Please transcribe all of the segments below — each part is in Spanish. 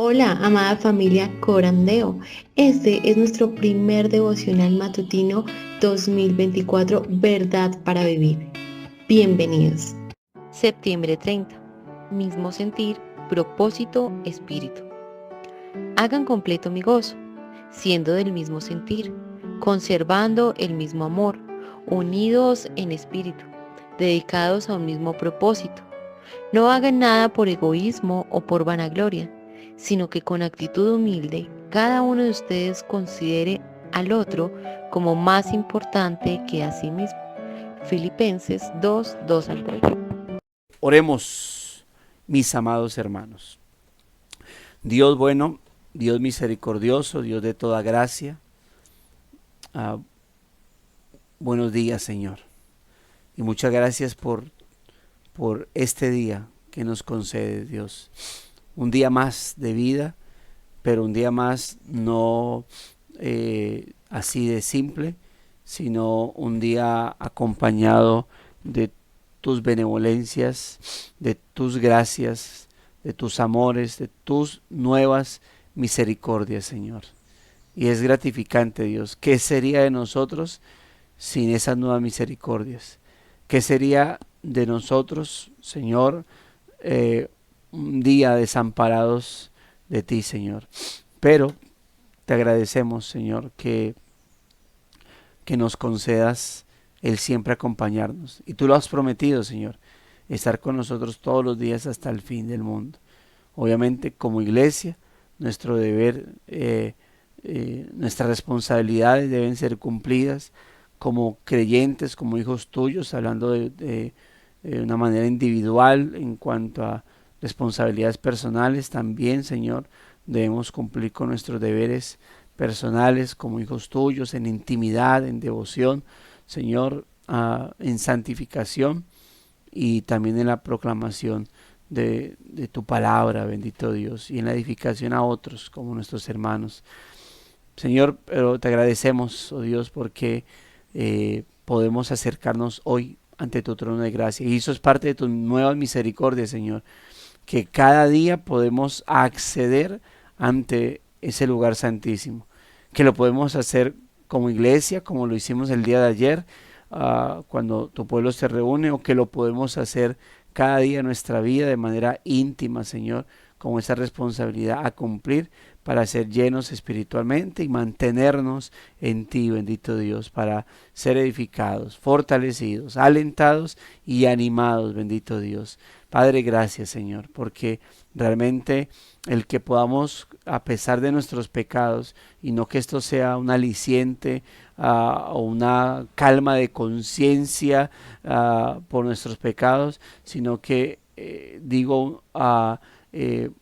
Hola, amada familia Corandeo. Este es nuestro primer devocional matutino 2024, Verdad para Vivir. Bienvenidos. Septiembre 30. Mismo sentir, propósito, espíritu. Hagan completo mi gozo, siendo del mismo sentir, conservando el mismo amor, unidos en espíritu, dedicados a un mismo propósito. No hagan nada por egoísmo o por vanagloria, sino que con actitud humilde cada uno de ustedes considere al otro como más importante que a sí mismo. Filipenses 2, 2 al 3. Oremos, mis amados hermanos. Dios bueno, Dios misericordioso, Dios de toda gracia. Ah, buenos días, Señor. Y muchas gracias por este día que nos concede Dios. Un día más de vida, pero un día más no así de simple, sino un día acompañado de tus benevolencias, de tus gracias, de tus amores, de tus nuevas misericordias, Señor. Y es gratificante, Dios. ¿Qué sería de nosotros sin esas nuevas misericordias? ¿Qué sería de nosotros, Señor, un día desamparados de ti, Señor? Pero te agradecemos, Señor, que nos concedas el siempre acompañarnos. Y tú lo has prometido, Señor, estar con nosotros todos los días hasta el fin del mundo. Obviamente, como iglesia, nuestro deber, nuestras responsabilidades deben ser cumplidas como creyentes, como hijos tuyos, hablando de una manera individual en cuanto a responsabilidades personales. También, Señor, debemos cumplir con nuestros deberes personales como hijos tuyos, en intimidad, en devoción, Señor, en santificación y también en la proclamación de tu palabra, bendito Dios, y en la edificación a otros como nuestros hermanos. Señor, pero te agradecemos, oh Dios, porque podemos acercarnos hoy ante tu trono de gracia. Y eso es parte de tu nueva misericordia, Señor, que cada día podemos acceder ante ese lugar santísimo, que lo podemos hacer como iglesia, como lo hicimos el día de ayer, cuando tu pueblo se reúne, o que lo podemos hacer cada día en nuestra vida de manera íntima, Señor, como esa responsabilidad a cumplir para ser llenos espiritualmente y mantenernos en ti, bendito Dios, para ser edificados, fortalecidos, alentados y animados, bendito Dios. Padre, gracias, Señor, porque realmente el que podamos, a pesar de nuestros pecados, y no que esto sea un aliciente o una calma de conciencia por nuestros pecados, sino que digo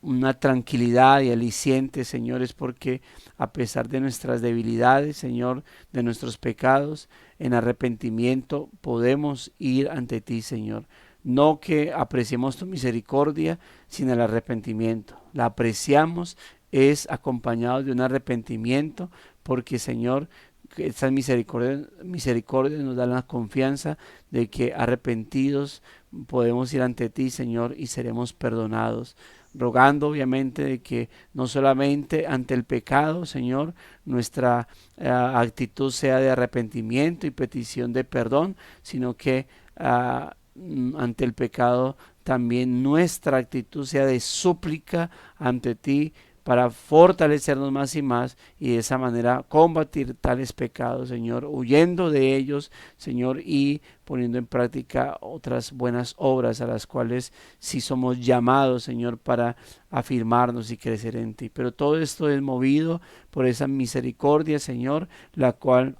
una tranquilidad y aliciente, Señor, es porque a pesar de nuestras debilidades, Señor, de nuestros pecados, en arrepentimiento podemos ir ante ti, Señor. No que apreciemos tu misericordia sin el arrepentimiento. La apreciamos es acompañado de un arrepentimiento porque, Señor, que estas misericordias nos dan la confianza de que arrepentidos podemos ir ante ti, Señor, y seremos perdonados, rogando obviamente de que no solamente ante el pecado, Señor, nuestra actitud sea de arrepentimiento y petición de perdón, sino que ante el pecado también nuestra actitud sea de súplica ante ti para fortalecernos más y más y de esa manera combatir tales pecados, Señor, huyendo de ellos, Señor, y poniendo en práctica otras buenas obras a las cuales sí somos llamados, Señor, para afirmarnos y crecer en ti. Pero todo esto es movido por esa misericordia, Señor, la cual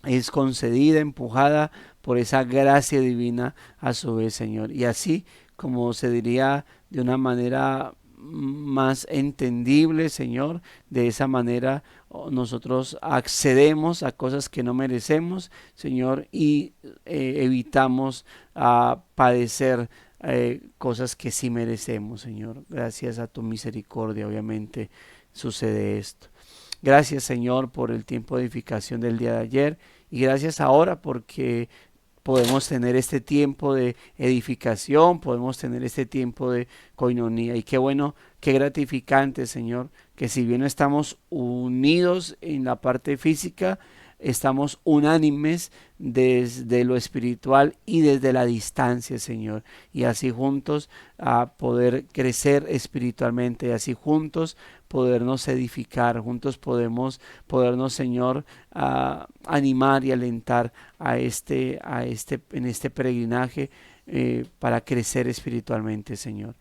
es concedida, empujada por esa gracia divina a su vez, Señor. Y así, como se diría de una manera más entendible, Señor, de esa manera nosotros accedemos a cosas que no merecemos, Señor, y evitamos padecer cosas que sí merecemos, Señor. Gracias a tu misericordia, obviamente, sucede esto. Gracias, Señor, por el tiempo de edificación del día de ayer y gracias ahora porque podemos tener este tiempo de edificación, podemos tener este tiempo de coinonía. Y qué bueno, qué gratificante, Señor, que si bien no estamos unidos en la parte física, estamos unánimes desde lo espiritual y desde la distancia, Señor. Y así juntos a poder crecer espiritualmente, y así juntos podernos edificar, juntos podernos, Señor, animar y alentar en este peregrinaje para crecer espiritualmente, Señor.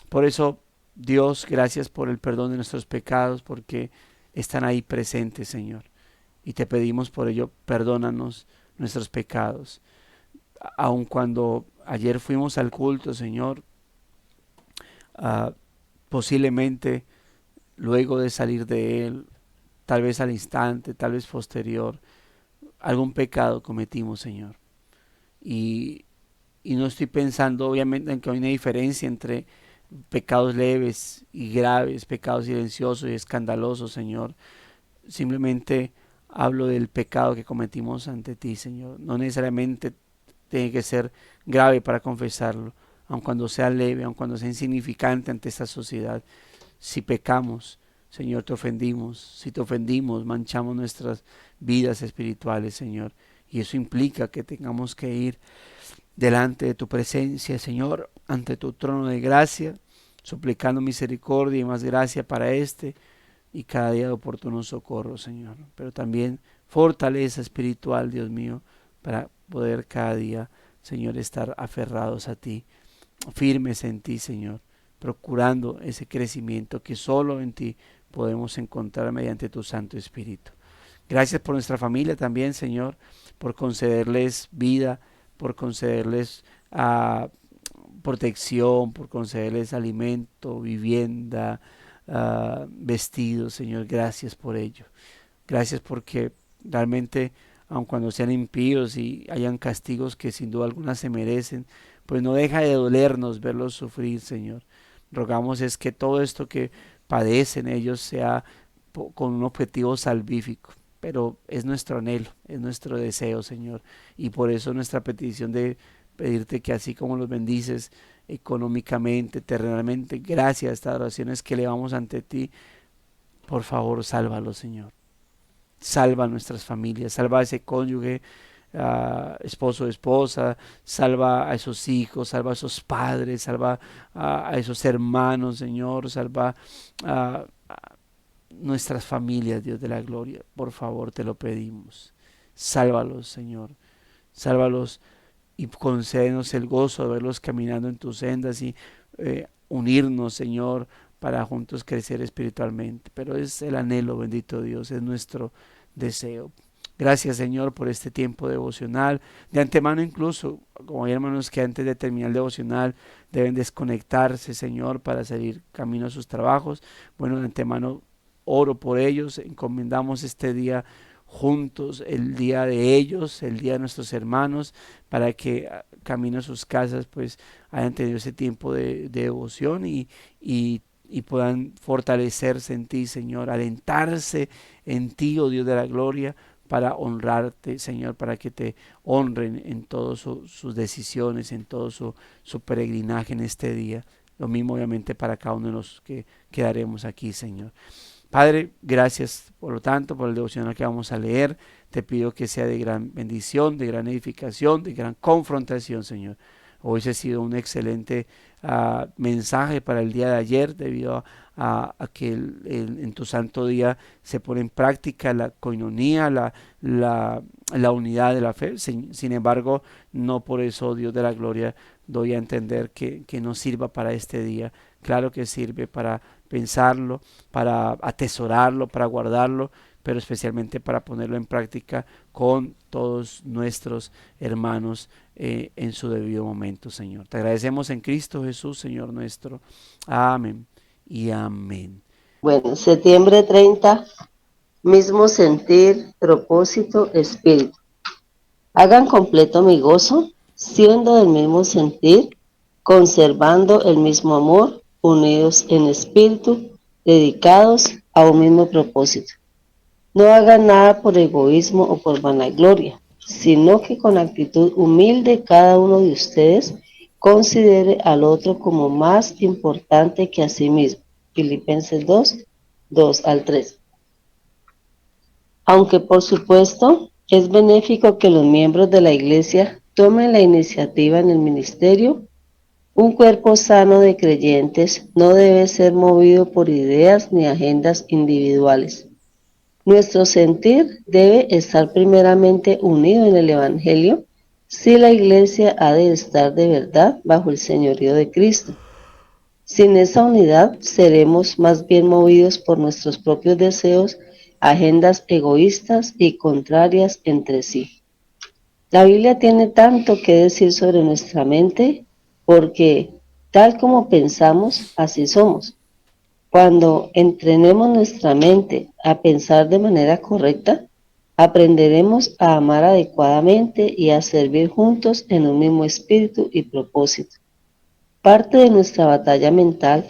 Por eso, Dios, gracias por el perdón de nuestros pecados, porque están ahí presentes, Señor. Y te pedimos por ello, perdónanos nuestros pecados. Aun cuando ayer fuimos al culto, Señor, posiblemente luego de salir de él, tal vez al instante, tal vez posterior, algún pecado cometimos, Señor. Y, y no estoy pensando, obviamente, en que hay una diferencia entre pecados leves y graves, pecados silenciosos y escandalosos, Señor. Simplemente hablo del pecado que cometimos ante ti, Señor. No necesariamente tiene que ser grave para confesarlo, aun cuando sea leve, aun cuando sea insignificante ante esta sociedad. Si pecamos, Señor, te ofendimos. Si te ofendimos, manchamos nuestras vidas espirituales, Señor. Y eso implica que tengamos que ir delante de tu presencia, Señor, ante tu trono de gracia, suplicando misericordia y más gracia para y cada día de oportuno socorro, Señor. Pero también fortaleza espiritual, Dios mío, para poder cada día, Señor, estar aferrados a ti, firmes en ti, Señor, procurando ese crecimiento que solo en ti podemos encontrar mediante tu Santo Espíritu. Gracias por nuestra familia también, Señor, por concederles vida, por concederles protección, por concederles alimento, vivienda, vestidos, Señor. Gracias por ello. Gracias porque realmente, aun cuando sean impíos y hayan castigos que sin duda alguna se merecen, pues no deja de dolernos verlos sufrir, Señor. Rogamos es que todo esto que padecen ellos sea con un objetivo salvífico, pero es nuestro anhelo, es nuestro deseo, Señor, y por eso nuestra petición de pedirte que así como los bendices económicamente, terrenalmente, gracias a estas oraciones que elevamos ante ti, por favor, sálvalos, Señor. Salva a nuestras familias, salva a ese cónyuge, esposo, esposa, salva a esos hijos, salva a esos padres, salva a esos hermanos, Señor, salva a nuestras familias, Dios de la gloria. Por favor, te lo pedimos. Sálvalos, Señor. Sálvalos y concédenos el gozo de verlos caminando en tus sendas y unirnos, Señor, para juntos crecer espiritualmente. Pero es el anhelo, bendito Dios, es nuestro deseo. Gracias, Señor, por este tiempo devocional. De antemano incluso, como hay hermanos que antes de terminar el devocional deben desconectarse, Señor, para salir camino a sus trabajos. Bueno, de antemano oro por ellos, encomendamos este día juntos, el día de ellos, el día de nuestros hermanos, para que camino a sus casas pues hayan tenido ese tiempo de devoción y puedan fortalecerse en ti, Señor, alentarse en ti, oh Dios de la gloria, para honrarte, Señor, para que te honren en todas sus decisiones, en todo su peregrinaje en este día. Lo mismo obviamente para cada uno de los que quedaremos aquí, Señor. Padre, gracias por lo tanto por el devocional que vamos a leer. Te pido que sea de gran bendición, de gran edificación, de gran confrontación, Señor. Hoy ha sido un excelente mensaje para el día de ayer debido a que en tu santo día se pone en práctica la coinonía, la unidad de la fe. Sin embargo, no por eso, Dios de la gloria, doy a entender que no sirva para este día. Claro que sirve para pensarlo, para atesorarlo, para guardarlo, pero especialmente para ponerlo en práctica con todos nuestros hermanos en su debido momento, Señor. Te agradecemos en Cristo Jesús, Señor nuestro. Amén y amén. Bueno, septiembre 30, mismo sentir, propósito, espíritu. Hagan completo mi gozo, siendo del mismo sentir, conservando el mismo amor, unidos en espíritu, dedicados a un mismo propósito. No hagan nada por egoísmo o por vanagloria, sino que con actitud humilde cada uno de ustedes considere al otro como más importante que a sí mismo. Filipenses 2, 2 al 3. Aunque por supuesto es benéfico que los miembros de la Iglesia tomen la iniciativa en el ministerio, un cuerpo sano de creyentes no debe ser movido por ideas ni agendas individuales. Nuestro sentir debe estar primeramente unido en el Evangelio si la Iglesia ha de estar de verdad bajo el señorío de Cristo. Sin esa unidad seremos más bien movidos por nuestros propios deseos, agendas egoístas y contrarias entre sí. La Biblia tiene tanto que decir sobre nuestra mente porque tal como pensamos, así somos. Cuando entrenemos nuestra mente a pensar de manera correcta, aprenderemos a amar adecuadamente y a servir juntos en un mismo espíritu y propósito. Parte de nuestra batalla mental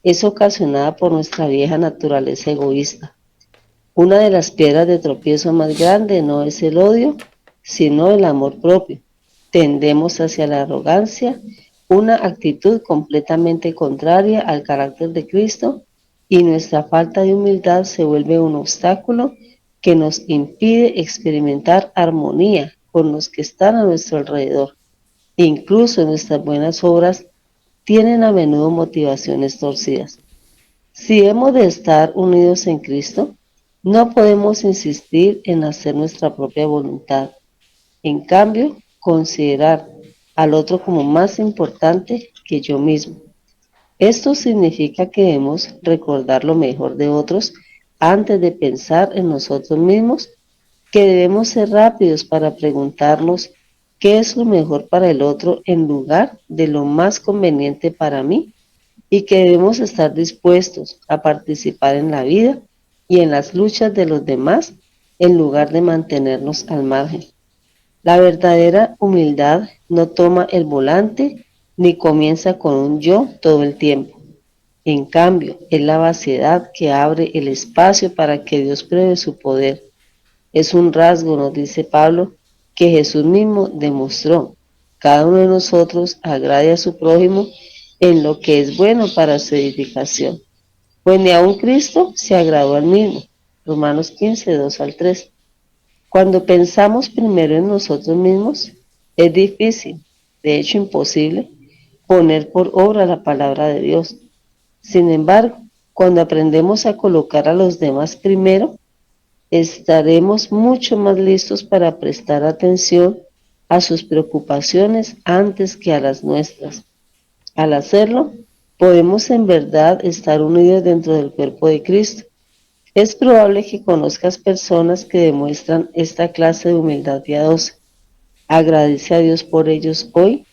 es ocasionada por nuestra vieja naturaleza egoísta. Una de las piedras de tropiezo más grandes no es el odio, sino el amor propio. Tendemos hacia la arrogancia, una actitud completamente contraria al carácter de Cristo, y nuestra falta de humildad se vuelve un obstáculo que nos impide experimentar armonía con los que están a nuestro alrededor. Incluso nuestras buenas obras tienen a menudo motivaciones torcidas. Si hemos de estar unidos en Cristo, no podemos insistir en hacer nuestra propia voluntad. En cambio, considerar al otro como más importante que yo mismo. Esto significa que debemos recordar lo mejor de otros antes de pensar en nosotros mismos, que debemos ser rápidos para preguntarnos qué es lo mejor para el otro en lugar de lo más conveniente para mí, y que debemos estar dispuestos a participar en la vida y en las luchas de los demás en lugar de mantenernos al margen. La verdadera humildad no toma el volante ni comienza con un yo todo el tiempo. En cambio, es la vaciedad que abre el espacio para que Dios pruebe su poder. Es un rasgo, nos dice Pablo, que Jesús mismo demostró. Cada uno de nosotros agrade a su prójimo en lo que es bueno para su edificación. Pues ni aun Cristo se agradó al mismo. Romanos 15, 2 al 3. Cuando pensamos primero en nosotros mismos, es difícil, de hecho imposible, poner por obra la palabra de Dios. Sin embargo, cuando aprendemos a colocar a los demás primero, estaremos mucho más listos para prestar atención a sus preocupaciones antes que a las nuestras. Al hacerlo, podemos en verdad estar unidos dentro del cuerpo de Cristo. Es probable que conozcas personas que demuestran esta clase de humildad piadosa. Agradece a Dios por ellos hoy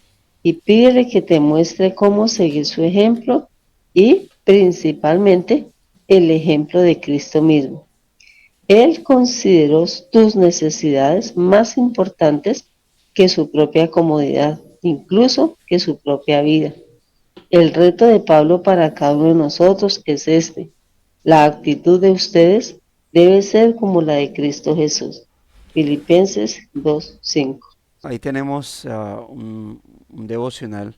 y pídele que te muestre cómo seguir su ejemplo y, principalmente, el ejemplo de Cristo mismo. Él consideró tus necesidades más importantes que su propia comodidad, incluso que su propia vida. El reto de Pablo para cada uno de nosotros es este. La actitud de ustedes debe ser como la de Cristo Jesús. Filipenses 2:5. Ahí tenemos un devocional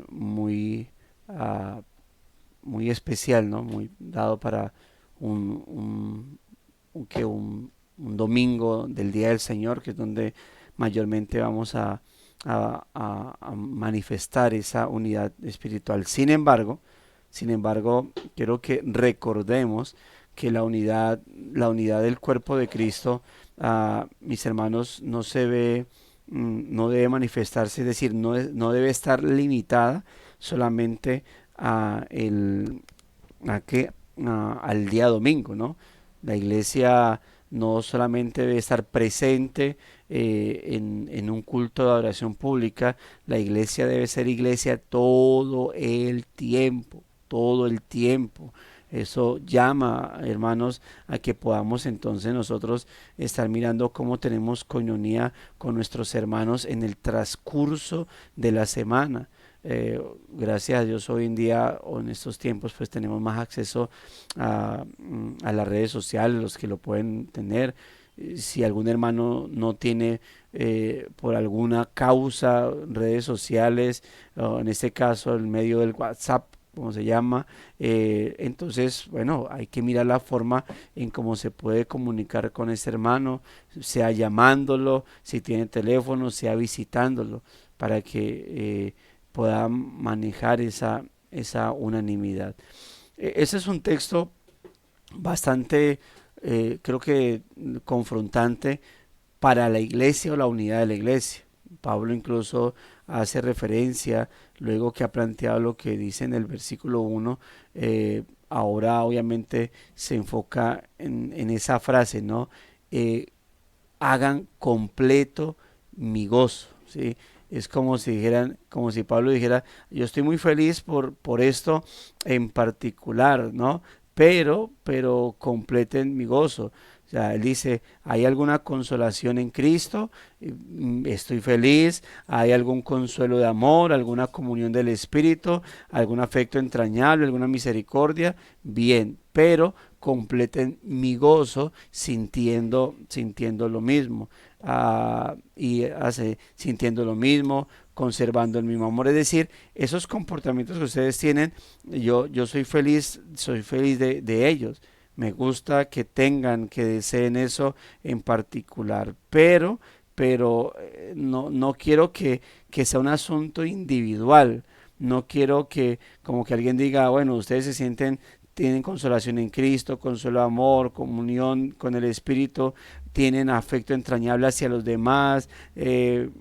muy, ah, muy especial, ¿no? Muy dado para un, un, un domingo del Día del Señor, que es donde mayormente vamos a manifestar esa unidad espiritual. Sin embargo, quiero que recordemos que la unidad del cuerpo de Cristo, mis hermanos, no se ve, no debe manifestarse, es decir, no debe estar limitada solamente a el, a que, al día domingo, ¿no? La iglesia no solamente debe estar presente en un culto de adoración pública, la iglesia debe ser iglesia todo el tiempo, todo el tiempo. Eso llama, hermanos, a que podamos entonces nosotros estar mirando cómo tenemos coinonía con nuestros hermanos en el transcurso de la semana. Gracias a Dios hoy en día o en estos tiempos pues tenemos más acceso a las redes sociales, los que lo pueden tener, Si algún hermano no tiene por alguna causa redes sociales, o en este caso el medio del WhatsApp, como se llama, entonces, bueno, hay que mirar la forma en cómo se puede comunicar con ese hermano, sea llamándolo, si tiene teléfono, sea visitándolo, para que pueda manejar esa unanimidad. Ese es un texto bastante, creo que confrontante para la iglesia o la unidad de la iglesia. Pablo incluso hace referencia, luego que ha planteado lo que dice en el versículo 1, ahora obviamente se enfoca en esa frase, ¿no? Eh, Hagan completo mi gozo, ¿sí? Es como si dijeran, como si Pablo dijera, yo estoy muy feliz por esto en particular, ¿no? Pero completen mi gozo. O sea, él dice, ¿hay alguna consolación en Cristo? Estoy feliz. ¿Hay algún consuelo de amor, alguna comunión del Espíritu, algún afecto entrañable, alguna misericordia? Bien, pero completen mi gozo sintiendo lo mismo. Y hace sintiendo lo mismo, conservando el mismo amor. Es decir, esos comportamientos que ustedes tienen, yo soy feliz de ellos. Me gusta que tengan, que deseen eso en particular, pero no quiero que sea un asunto individual. No quiero que como que alguien diga, bueno, ustedes se sienten, tienen consolación en Cristo, consuelo, amor, comunión con el Espíritu, tienen afecto entrañable hacia los demás,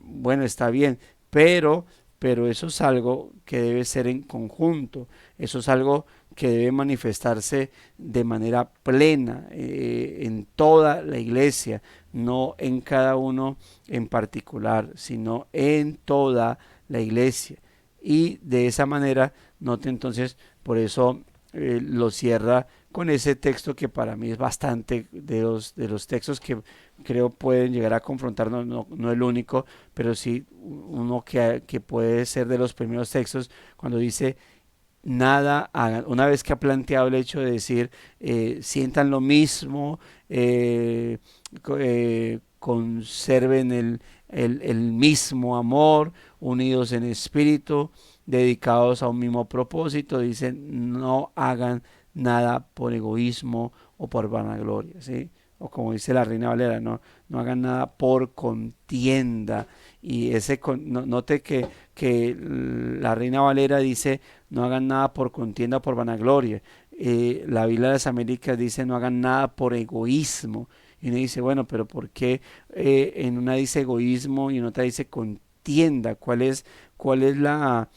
bueno, está bien, pero, pero eso es algo que debe ser en conjunto, eso es algo que debe manifestarse de manera plena en toda la iglesia, no en cada uno en particular, sino en toda la iglesia. Y de esa manera, note entonces, por eso lo cierra con ese texto que para mí es bastante de los textos que creo pueden llegar a confrontarnos, no el único, pero sí uno que puede ser de los primeros textos cuando dice nada hagan. Una vez que ha planteado el hecho de decir, sientan lo mismo, conserven el mismo amor, unidos en espíritu, dedicados a un mismo propósito, dicen, no hagan nada por egoísmo o por vanagloria, ¿sí? O como dice la Reina Valera, no hagan nada por contienda. Y note que la Reina Valera dice, no hagan nada por contienda o por vanagloria. La Biblia de las Américas dice, no hagan nada por egoísmo. Y uno dice, bueno, pero ¿por qué en una dice egoísmo y en otra dice contienda? Cuál es la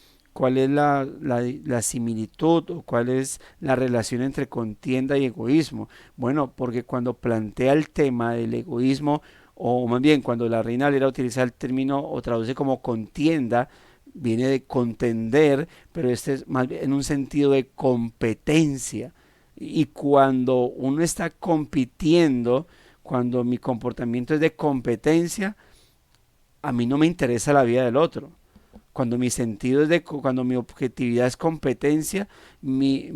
similitud o cuál es la relación entre contienda y egoísmo? Bueno, porque cuando plantea el tema del egoísmo, o más bien cuando la Reina Valera utiliza el término o traduce como contienda, viene de contender, pero este es más bien en un sentido de competencia. Y cuando uno está compitiendo, cuando mi comportamiento es de competencia, a mí no me interesa la vida del otro. Cuando mi sentido es cuando mi objetividad es competencia, mi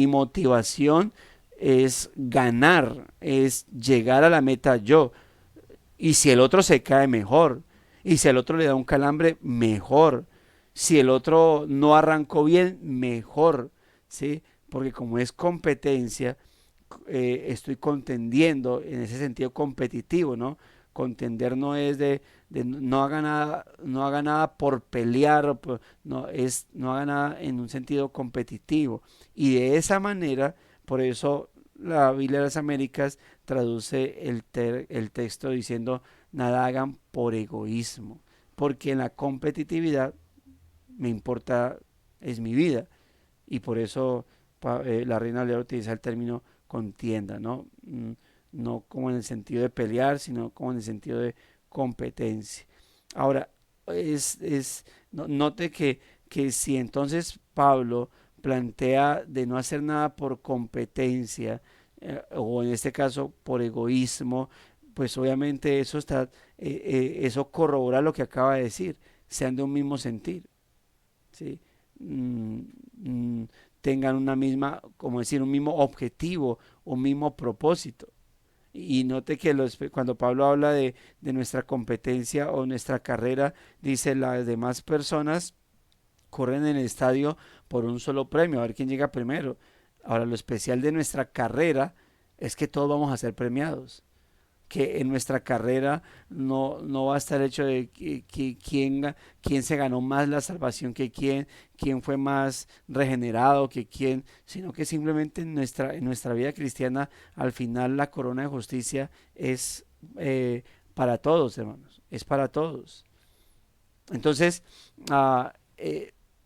motivación es ganar, es llegar a la meta yo. Y si el otro se cae, mejor. Y si el otro le da un calambre, mejor. Si el otro no arrancó bien, mejor. ¿Sí? Porque como es competencia, estoy contendiendo en ese sentido competitivo, ¿no? Contender no es de no haga nada por pelear, no haga nada en un sentido competitivo. Y de esa manera, por eso la Biblia de las Américas traduce el texto diciendo, nada hagan por egoísmo, porque en la competitividad me importa, es mi vida, y por eso la Reina Valera utiliza el término contienda, ¿no? No como en el sentido de pelear, sino como en el sentido de competencia. Ahora, note que si entonces Pablo plantea de no hacer nada por competencia, o en este caso por egoísmo, pues obviamente eso corrobora lo que acaba de decir, sean de un mismo sentir, ¿sí? Mm, mm, Tengan una misma, como decir, un mismo objetivo, un mismo propósito. Y note que cuando Pablo habla de nuestra competencia o nuestra carrera, dice las demás personas corren en el estadio por un solo premio, a ver quién llega primero. Ahora, lo especial de nuestra carrera es que todos vamos a ser premiados, que en nuestra carrera no va a estar el hecho de quién se ganó más la salvación que quién fue más regenerado que quién, sino que simplemente en nuestra vida cristiana, al final la corona de justicia es para todos, hermanos, es para todos. Entonces,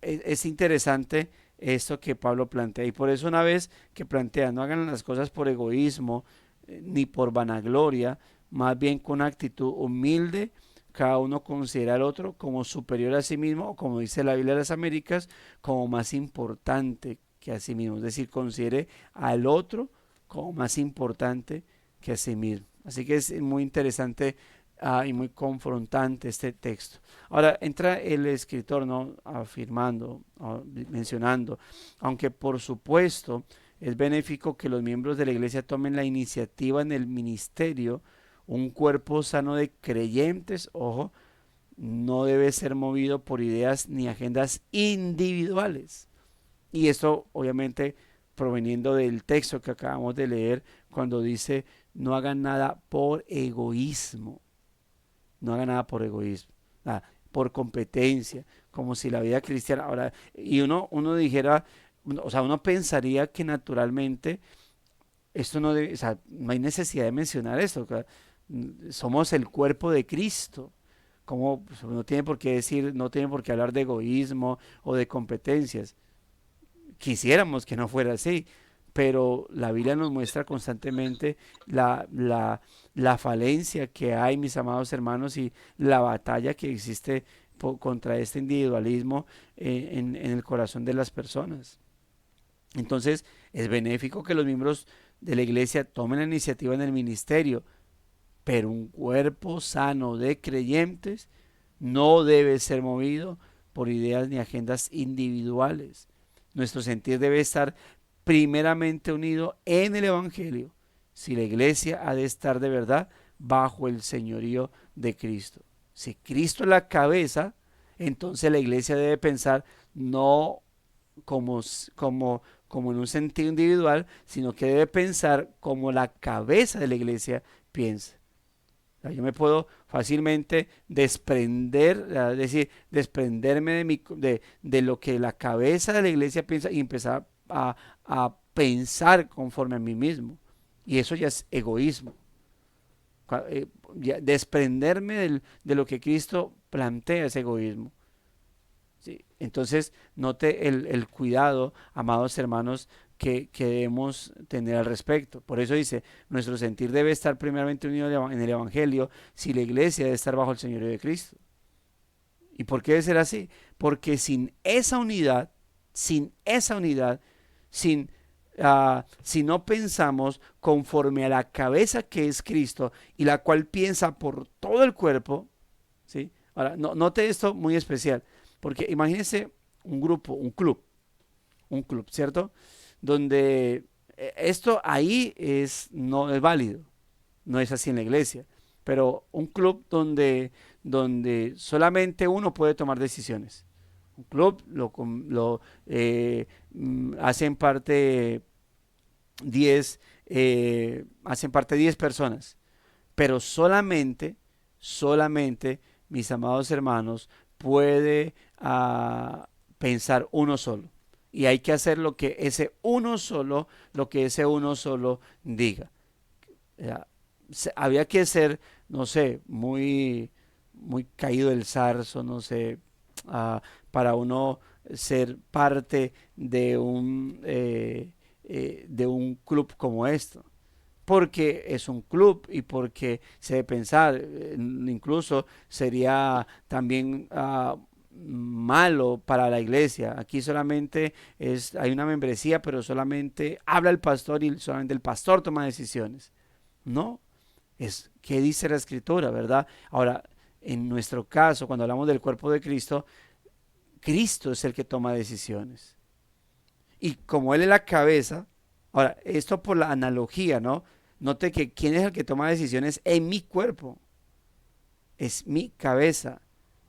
es interesante esto que Pablo plantea, y por eso una vez que plantea, no hagan las cosas por egoísmo, ni por vanagloria, más bien con actitud humilde, cada uno considera al otro como superior a sí mismo, o como dice la Biblia de las Américas, como más importante que a sí mismo, es decir, considere al otro como más importante que a sí mismo. Así que es muy interesante y muy confrontante este texto. Ahora entra el escritor, ¿no?, afirmando, mencionando, aunque por supuesto es benéfico que los miembros de la iglesia tomen la iniciativa en el ministerio, un cuerpo sano de creyentes, ojo, no debe ser movido por ideas ni agendas individuales. Y esto obviamente proveniendo del texto que acabamos de leer, cuando dice no hagan nada por egoísmo, no hagan nada por egoísmo, por competencia, como si la vida cristiana, ahora, y uno dijera, o sea, uno pensaría que naturalmente esto no debe, o sea, no hay necesidad de mencionar esto, somos el cuerpo de Cristo. Como pues, no tiene por qué decir, no tiene por qué hablar de egoísmo o de competencias. Quisiéramos que no fuera así, pero la Biblia nos muestra constantemente la falencia que hay, mis amados hermanos, y la batalla que existe contra este individualismo en el corazón de las personas. Entonces, es benéfico que los miembros de la iglesia tomen la iniciativa en el ministerio, pero un cuerpo sano de creyentes no debe ser movido por ideas ni agendas individuales. Nuestro sentir debe estar primeramente unido en el Evangelio, si la iglesia ha de estar de verdad bajo el señorío de Cristo. Si Cristo es la cabeza, entonces la iglesia debe pensar no como, como en un sentido individual, sino que debe pensar como la cabeza de la iglesia piensa. Yo me puedo fácilmente desprender, es decir, desprenderme de lo que la cabeza de la iglesia piensa y empezar a pensar conforme a mí mismo. Y eso ya es egoísmo. Desprenderme de lo que Cristo plantea es egoísmo. ¿Sí? Entonces, note el cuidado, amados hermanos, que debemos tener al respecto. Por eso dice, nuestro sentir debe estar primeramente unido en el Evangelio, si la iglesia debe estar bajo el señorío de Cristo. ¿Y por qué debe ser así? Porque sin esa unidad, si no pensamos conforme a la cabeza que es Cristo y la cual piensa por todo el cuerpo, ¿sí? Ahora, note esto muy especial, porque imagínense un grupo, un club, ¿cierto? Donde esto ahí no es válido, no es así en la iglesia, pero un club donde solamente uno puede tomar decisiones. Un club hacen parte 10 personas, pero solamente, mis amados hermanos, puede pensar uno solo. Y hay que hacer lo que ese uno solo diga. Había que ser, no sé, muy caído del zarzo, no sé, para uno ser parte de un club como esto. Porque es un club y porque se debe pensar, incluso sería también malo para la iglesia. Aquí solamente hay una membresía, pero solamente habla el pastor y solamente el pastor toma decisiones. No, es qué dice la escritura, ¿verdad? Ahora, en nuestro caso, cuando hablamos del cuerpo de Cristo, Cristo es el que toma decisiones. Y como Él es la cabeza, ahora, esto por la analogía, ¿no? Note que quién es el que toma decisiones en mi cuerpo. Es mi cabeza,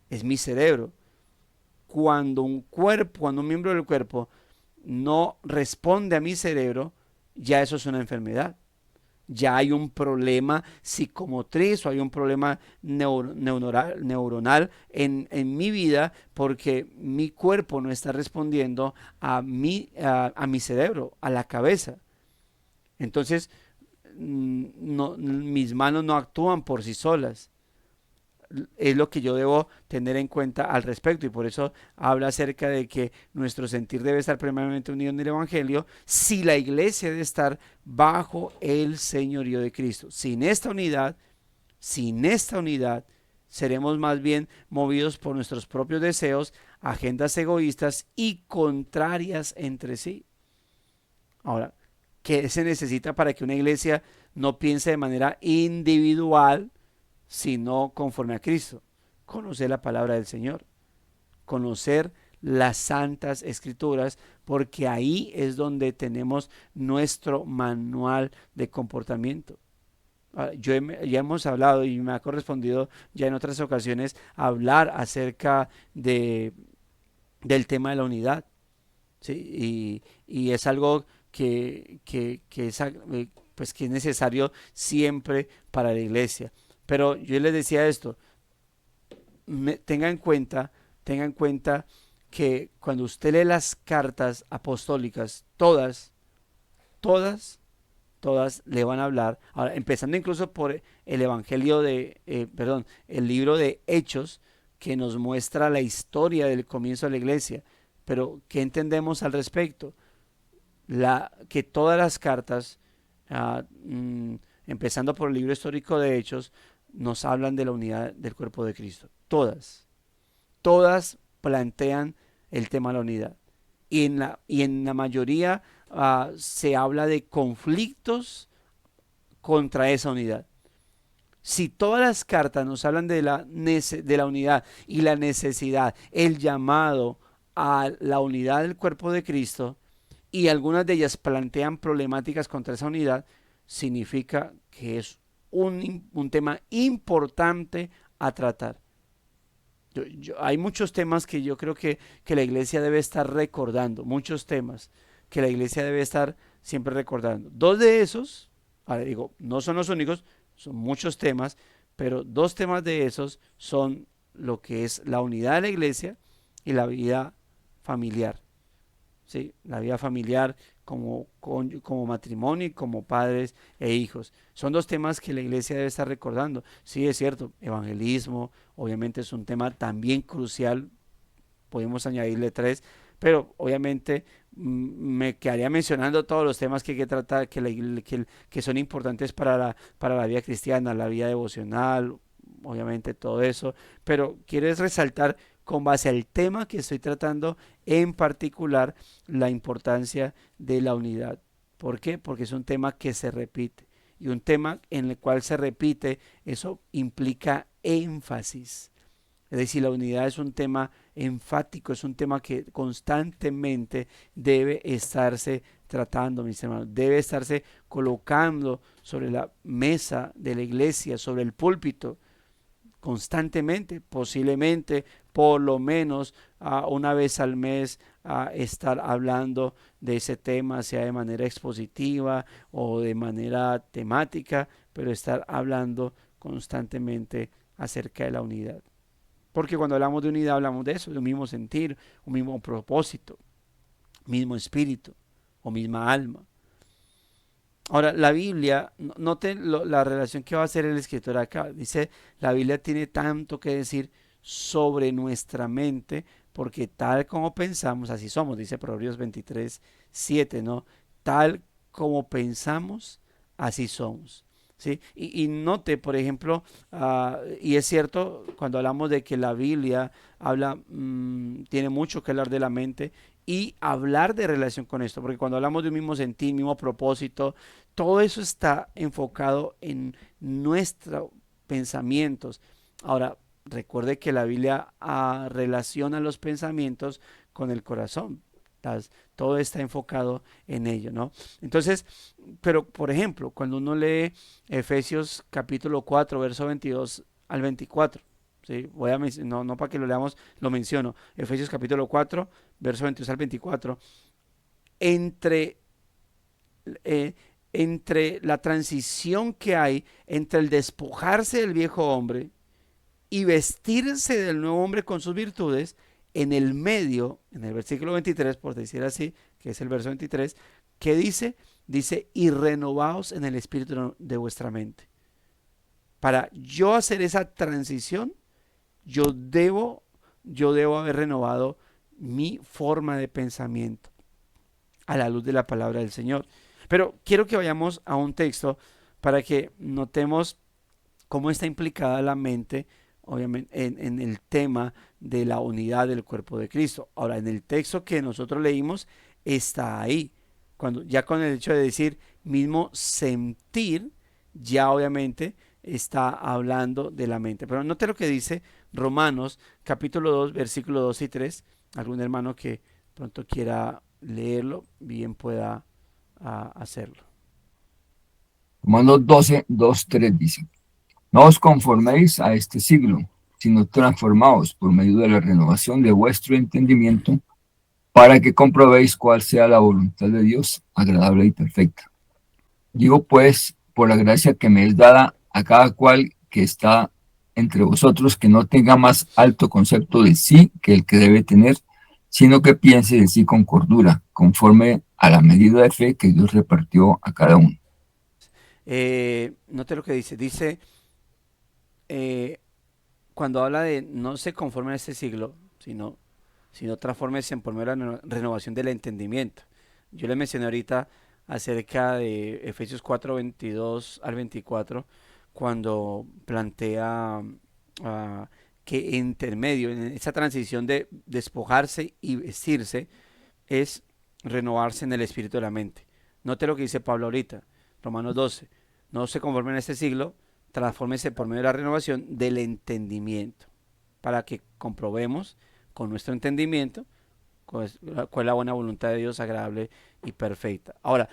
es mi cerebro. Cuando cuando un miembro del cuerpo no responde a mi cerebro, ya eso es una enfermedad. Ya hay un problema psicomotriz o hay un problema neuronal en mi vida porque mi cuerpo no está respondiendo a mi cerebro, a la cabeza. Entonces, no, mis manos no actúan por sí solas. Es lo que yo debo tener en cuenta al respecto, y por eso habla acerca de que nuestro sentir debe estar primeramente unido en el Evangelio, si la iglesia debe estar bajo el señorío de Cristo. Sin esta unidad, seremos más bien movidos por nuestros propios deseos, agendas egoístas y contrarias entre sí. Ahora, ¿qué se necesita para que una iglesia no piense de manera individual, sino conforme a Cristo? Conocer la palabra del Señor, conocer las santas escrituras, porque ahí es donde tenemos nuestro manual de comportamiento. Ya hemos hablado y me ha correspondido ya en otras ocasiones hablar acerca del tema de la unidad, ¿sí? Y es algo pues, que es necesario siempre para la iglesia. Pero yo les decía esto, tenga en cuenta que cuando usted lee las cartas apostólicas, todas le van a hablar, ahora, empezando incluso por el Evangelio el libro de Hechos, que nos muestra la historia del comienzo de la iglesia. Pero, ¿qué entendemos al respecto? Que todas las cartas, empezando por el libro histórico de Hechos, nos hablan de la unidad del cuerpo de Cristo. Todas plantean el tema de la unidad. Y en la mayoría se habla de conflictos contra esa unidad. Si todas las cartas nos hablan de la unidad y la necesidad, el llamado a la unidad del cuerpo de Cristo, y algunas de ellas plantean problemáticas contra esa unidad, significa que es un tema importante a tratar. Hay muchos temas que yo creo que la iglesia debe estar recordando, muchos temas que la iglesia debe estar siempre recordando. Dos de esos, digo, no son los únicos, son muchos temas, pero dos temas de esos son lo que es la unidad de la iglesia y la vida familiar. ¿Sí? La vida familiar como matrimonio y como padres e hijos. Son dos temas que la iglesia debe estar recordando. Sí, es cierto, evangelismo obviamente es un tema también crucial, podemos añadirle tres, pero obviamente me quedaría mencionando todos los temas que hay que tratar, que son importantes para la vida cristiana, la vida devocional, obviamente todo eso, pero quieres resaltar con base al tema que estoy tratando en particular la importancia de la unidad. ¿Por qué? Porque es un tema que se repite, y un tema en el cual se repite, eso implica énfasis. Es decir, la unidad es un tema enfático, es un tema que constantemente debe estarse tratando, mis hermanos, debe estarse colocando sobre la mesa de la iglesia, sobre el púlpito, constantemente, posiblemente por lo menos una vez al mes, estar hablando de ese tema, sea de manera expositiva o de manera temática, pero estar hablando constantemente acerca de la unidad. Porque cuando hablamos de unidad hablamos de eso, de un mismo sentir, un mismo propósito, mismo espíritu o misma alma. Ahora, la Biblia, noten la relación que va a hacer el escritor acá. Dice, la Biblia tiene tanto que decir sobre nuestra mente, porque tal como pensamos, así somos, dice Proverbios 23:7, ¿no? Tal como pensamos, así somos. ¿Sí? Y note, por ejemplo, y es cierto, cuando hablamos de que la Biblia tiene mucho que hablar de la mente y hablar de relación con esto, porque cuando hablamos de un mismo sentir, mismo propósito, todo eso está enfocado en nuestros pensamientos. Ahora, recuerde que la Biblia relaciona los pensamientos con el corazón. todo está enfocado en ello, ¿no? Entonces, pero por ejemplo, cuando uno lee Efesios capítulo 4, verso 22 al 24, ¿sí? No para que lo leamos, lo menciono. Efesios capítulo 4, verso 22 al 24. Entre, eh, entre la transición que hay entre el despojarse del viejo hombre y vestirse del nuevo hombre con sus virtudes, en el medio, en el versículo 23, por decir así, que es el verso 23, ¿qué dice? Dice, y renovaos en el espíritu de vuestra mente. Para yo hacer esa transición, yo debo, yo debo haber renovado mi forma de pensamiento a la luz de la palabra del Señor. Pero quiero que vayamos a un texto para que notemos cómo está implicada la mente, obviamente, en el tema de la unidad del cuerpo de Cristo. Ahora, en el texto que nosotros leímos, está ahí. Cuando, ya con el hecho de decir mismo sentir, ya obviamente está hablando de la mente. Pero note lo que dice Romanos capítulo 2, versículo 2 y 3. Algún hermano que pronto quiera leerlo, bien pueda hacerlo. Romanos 12, 2, 3 dice: No os conforméis a este siglo, sino transformaos por medio de la renovación de vuestro entendimiento, para que comprobéis cuál sea la voluntad de Dios, agradable y perfecta. Digo pues, por la gracia que me es dada a cada cual que está entre vosotros, que no tenga más alto concepto de sí que el que debe tener, sino que piense de sí con cordura, conforme a la medida de fe que Dios repartió a cada uno. Note lo que dice. Dice, cuando habla de no se conforme a este siglo, sino transformes por medio de la renovación del entendimiento. Yo le mencioné ahorita acerca de Efesios 4, 22 al 24, cuando plantea que intermedio, en esa transición de despojarse y vestirse, es renovarse en el espíritu de la mente. Note lo que dice Pablo ahorita, Romanos 12, no se conformen en este siglo, transfórmese por medio de la renovación del entendimiento, para que comprobemos con nuestro entendimiento cuál es la buena voluntad de Dios, agradable y perfecta. Ahora,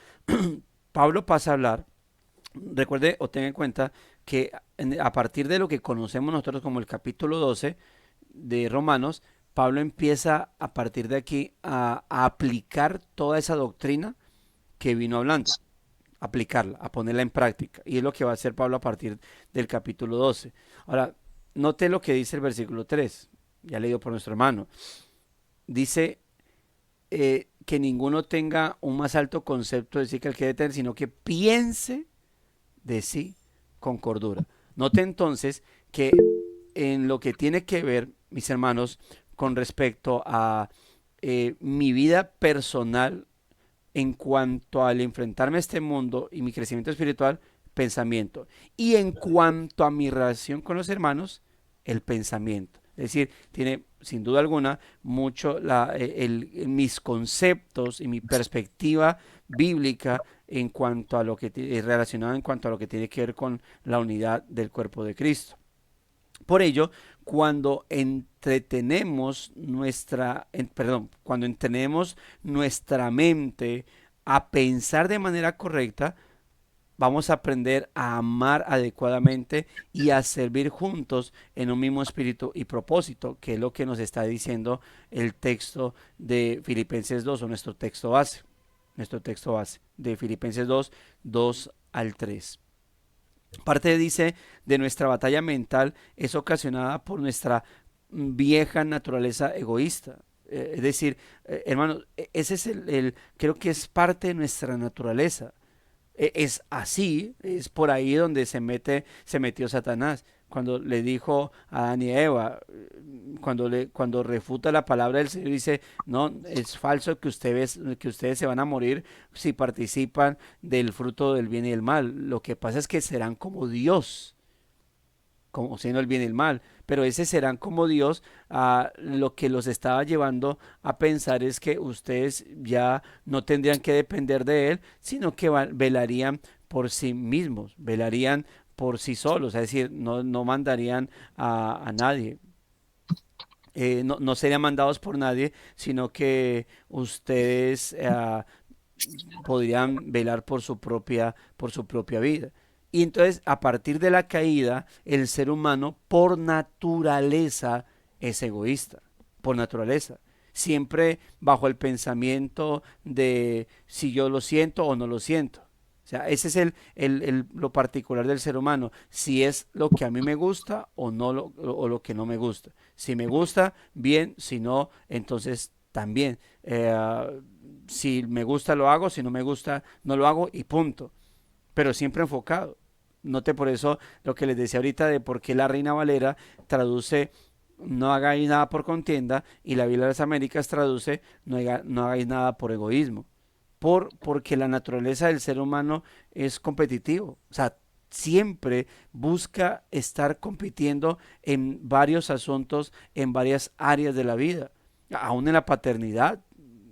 Pablo pasa a hablar, recuerde o tenga en cuenta que a partir de lo que conocemos nosotros como el capítulo 12 de Romanos, Pablo empieza a partir de aquí a aplicar toda esa doctrina que vino hablando, aplicarla, a ponerla en práctica. Y es lo que va a hacer Pablo a partir del capítulo 12. Ahora, note lo que dice el versículo 3, ya leído por nuestro hermano. Dice que ninguno tenga un más alto concepto de sí que el que debe tener, sino que piense de sí con cordura. Note entonces que en lo que tiene que ver, mis hermanos, con respecto a mi vida personal en cuanto al enfrentarme a este mundo y mi crecimiento espiritual, pensamiento. Y en cuanto a mi relación con los hermanos, el pensamiento. Es decir, tiene sin duda alguna mucho mis conceptos y mi perspectiva bíblica en cuanto a lo que relacionado en cuanto a lo que tiene que ver con la unidad del cuerpo de Cristo. Por ello, cuando cuando entrenemos nuestra mente a pensar de manera correcta, vamos a aprender a amar adecuadamente y a servir juntos en un mismo espíritu y propósito, que es lo que nos está diciendo el texto de Filipenses 2, o nuestro texto base de Filipenses 2, 2 al 3. Parte dice de nuestra batalla mental es ocasionada por nuestra vieja naturaleza egoísta. Es decir, hermanos, ese es creo que es parte de nuestra naturaleza. Es así, es por ahí donde se metió Satanás, cuando le dijo a Adán y Eva, cuando refuta la palabra del Señor, dice, no, es falso que ustedes se van a morir si participan del fruto del bien y el mal. Lo que pasa es que serán como Dios, como siendo el bien y el mal, pero ese serán como Dios, lo que los estaba llevando a pensar es que ustedes ya no tendrían que depender de Él, sino que velarían por sí mismos, velarían por sí solos, es decir, no mandarían a nadie. no serían mandados por nadie, sino que ustedes podrían velar por su propia vida. Y entonces, a partir de la caída, el ser humano por naturaleza es egoísta, por naturaleza. Siempre bajo el pensamiento de si yo lo siento o no lo siento. O sea, ese es lo particular del ser humano. Si es lo que a mí me gusta o no o lo que no me gusta. Si me gusta, bien. Si no, entonces también. Si me gusta, lo hago. Si no me gusta, no lo hago y punto. Pero siempre enfocado. Note por eso lo que les decía ahorita de por qué la Reina Valera traduce no hagáis nada por contienda y la Biblia de las Américas traduce no hagáis nada por egoísmo. Porque la naturaleza del ser humano es competitivo. O sea, siempre busca estar compitiendo en varios asuntos, en varias áreas de la vida, aún en la paternidad.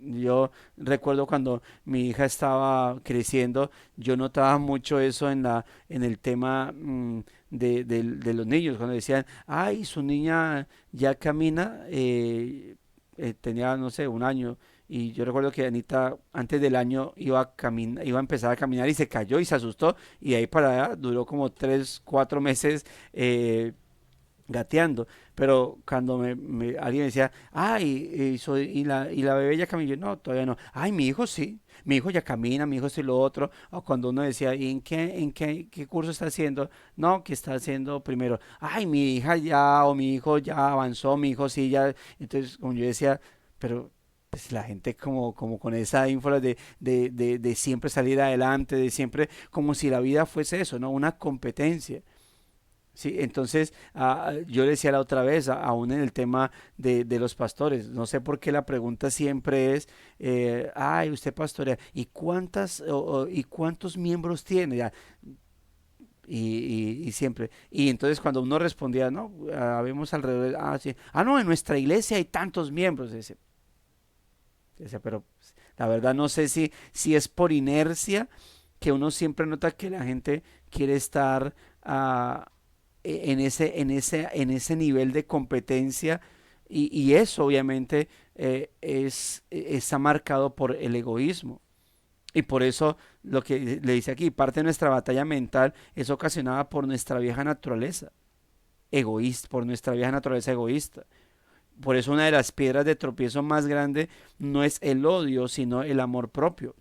Yo recuerdo cuando mi hija estaba creciendo, yo notaba mucho eso en el tema de los niños, cuando decían, ay, su niña ya camina, tenía, no sé, un año, y yo recuerdo que Anita antes del año iba a empezar a caminar y se cayó y se asustó, y de ahí para allá duró como 3, 4 meses gateando, pero cuando alguien me decía, ay, y la bebé ya camina, yo, no, todavía no, ay, mi hijo sí, mi hijo ya camina, mi hijo sí lo otro, o cuando uno decía, ¿y qué curso está haciendo? No, que está haciendo primero, ay, mi hija ya, o mi hijo ya avanzó, mi hijo sí ya, entonces, como yo decía, pero pues la gente como con esa ínfula de siempre salir adelante, de siempre, como si la vida fuese eso, ¿no? Una competencia. Sí, entonces yo le decía la otra vez, aún en el tema de los pastores, no sé por qué la pregunta siempre es, ay, usted pastorea, ¿y y cuántos miembros tiene? Ya, y siempre, y entonces cuando uno respondía, no, habemos alrededor, sí, no, en nuestra iglesia hay tantos miembros, decía, pero la verdad no sé si es por inercia que uno siempre nota que la gente quiere estar ah, en ese nivel de competencia y eso obviamente está marcado por el egoísmo. Y por eso lo que le dice aquí, parte de nuestra batalla mental es ocasionada por nuestra vieja naturaleza egoísta, por nuestra vieja naturaleza egoísta. Por eso una de las piedras de tropiezo más grande no es el odio, sino el amor propio.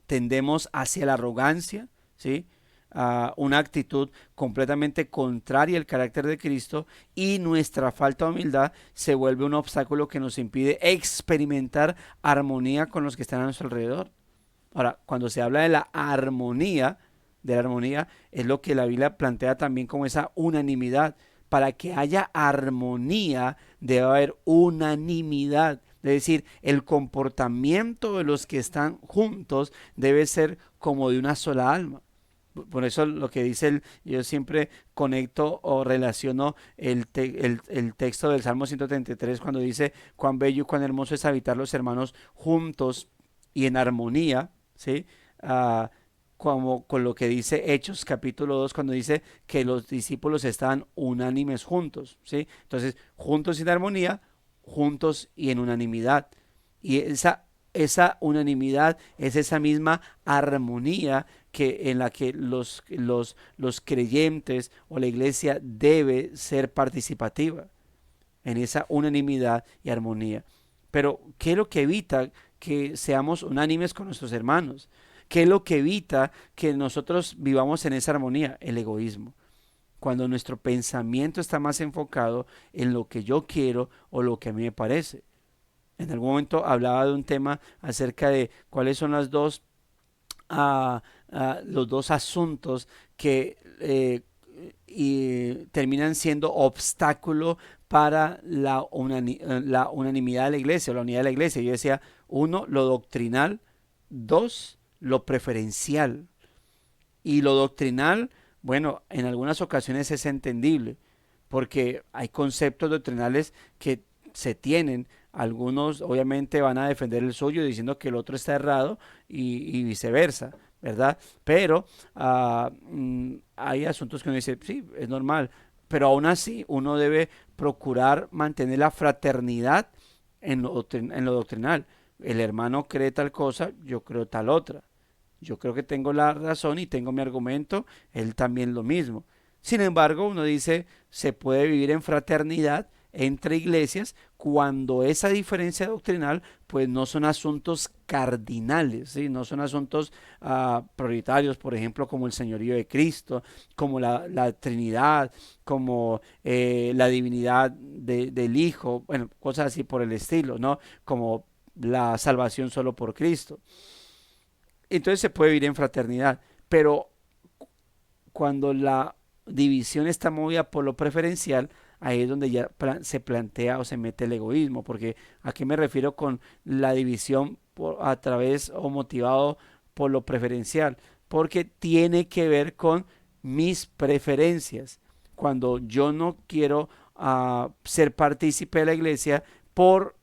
Tendemos hacia la arrogancia, ¿sí? Una actitud completamente contraria al carácter de Cristo y nuestra falta de humildad se vuelve un obstáculo que nos impide experimentar armonía con los que están a nuestro alrededor. Ahora, cuando se habla de la armonía es lo que la Biblia plantea también como esa unanimidad. Para que haya armonía debe haber unanimidad. Es decir, el comportamiento de los que están juntos debe ser como de una sola alma. Por eso lo que dice yo siempre conecto o relaciono el texto del Salmo 133 cuando dice cuán bello y cuán hermoso es habitar los hermanos juntos y en armonía, ¿sí? Ah, como con lo que dice Hechos capítulo 2 cuando dice que los discípulos estaban unánimes juntos, ¿sí? Entonces, juntos y en armonía, juntos y en unanimidad. Y esa unanimidad es esa misma armonía en la que los creyentes o la iglesia debe ser participativa, en esa unanimidad y armonía. Pero, ¿qué es lo que evita que seamos unánimes con nuestros hermanos? ¿Qué es lo que evita que nosotros vivamos en esa armonía? El egoísmo. Cuando nuestro pensamiento está más enfocado en lo que yo quiero o lo que a mí me parece. En algún momento hablaba de un tema acerca de cuáles son los dos asuntos que terminan siendo obstáculo para la unanimidad de la iglesia, la unidad de la iglesia. Yo decía, uno, lo doctrinal, dos, lo preferencial. Y lo doctrinal, bueno, en algunas ocasiones es entendible, porque hay conceptos doctrinales que se tienen. Algunos obviamente van a defender el suyo diciendo que el otro está errado y viceversa, ¿verdad? Pero hay asuntos que uno dice, sí, es normal. pero aún así uno debe procurar mantener la fraternidad en lo doctrinal. El hermano cree tal cosa, yo creo tal otra. Yo creo que tengo la razón y tengo mi argumento, él también lo mismo. Sin embargo, uno dice, se puede vivir en fraternidad entre iglesias cuando esa diferencia doctrinal pues no son asuntos cardinales, ¿sí? No son asuntos prioritarios, por ejemplo, como el señorío de Cristo, como la Trinidad, como la divinidad del Hijo, bueno, cosas así por el estilo, ¿no? Como la salvación solo por Cristo. Entonces se puede vivir en fraternidad, pero cuando la división está movida por lo preferencial, ahí es donde ya se plantea o se mete el egoísmo, porque ¿a qué me refiero con la división a través o motivado por lo preferencial? Porque tiene que ver con mis preferencias. Cuando yo no quiero ser partícipe de la iglesia por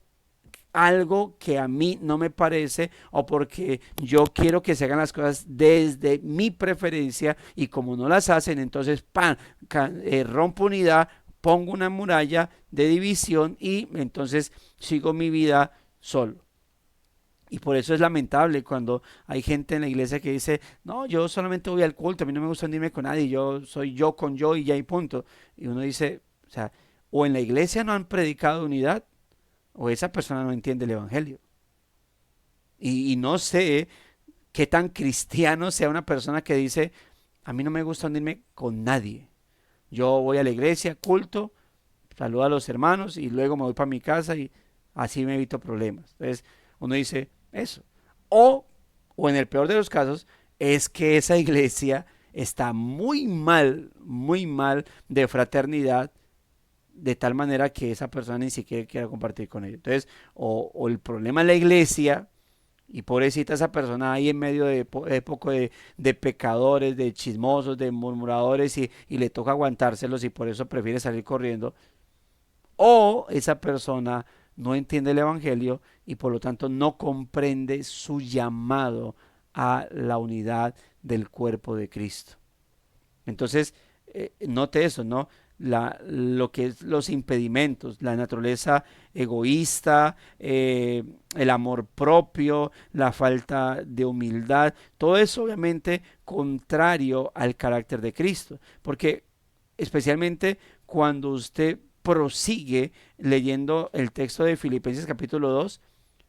algo que a mí no me parece o porque yo quiero que se hagan las cosas desde mi preferencia y como no las hacen, entonces rompo unidad, pongo una muralla de división y entonces sigo mi vida solo. Y por eso es lamentable cuando hay gente en la iglesia que dice, no, yo solamente voy al culto, a mí no me gusta unirme con nadie, yo soy yo con yo y ya y punto. Y uno dice, o sea, o en la iglesia no han predicado unidad, o esa persona no entiende el evangelio. Y no sé qué tan cristiano sea una persona que dice, a mí no me gusta unirme con nadie. Yo voy a la iglesia, culto, saludo a los hermanos y luego me voy para mi casa y así me evito problemas. Entonces uno dice eso. O en el peor de los casos, es que esa iglesia está muy mal de fraternidad, de tal manera que esa persona ni siquiera quiera compartir con ellos. Entonces, o el problema es la iglesia, y pobrecita esa persona ahí en medio de poco de pecadores, de chismosos, de murmuradores, y le toca aguantárselos y por eso prefiere salir corriendo, o esa persona no entiende el evangelio y por lo tanto no comprende su llamado a la unidad del cuerpo de Cristo. Entonces, note eso, ¿no? Lo que es los impedimentos, la naturaleza egoísta, el amor propio, la falta de humildad, todo eso obviamente contrario al carácter de Cristo, porque especialmente cuando usted prosigue leyendo el texto de Filipenses capítulo 2,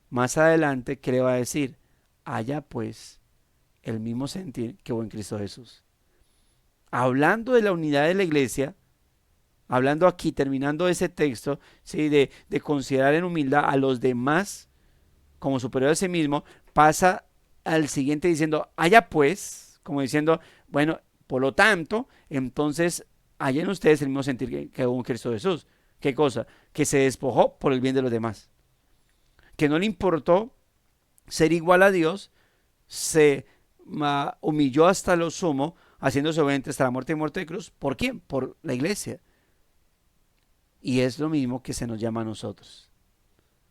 más adelante, ¿qué le va a decir? Haya pues el mismo sentir que hubo en Cristo Jesús. Hablando de la unidad de la iglesia, hablando aquí, terminando ese texto, ¿sí? de considerar en humildad a los demás como superiores a sí mismo, pasa al siguiente diciendo, haya pues, como diciendo, bueno, por lo tanto, entonces, haya en ustedes el mismo sentir que hubo en Cristo Jesús. ¿Qué cosa? Que se despojó por el bien de los demás. Que no le importó ser igual a Dios, se humilló hasta lo sumo, haciéndose obediente hasta la muerte y muerte de cruz. ¿Por quién? Por la iglesia. Y es lo mismo que se nos llama a nosotros.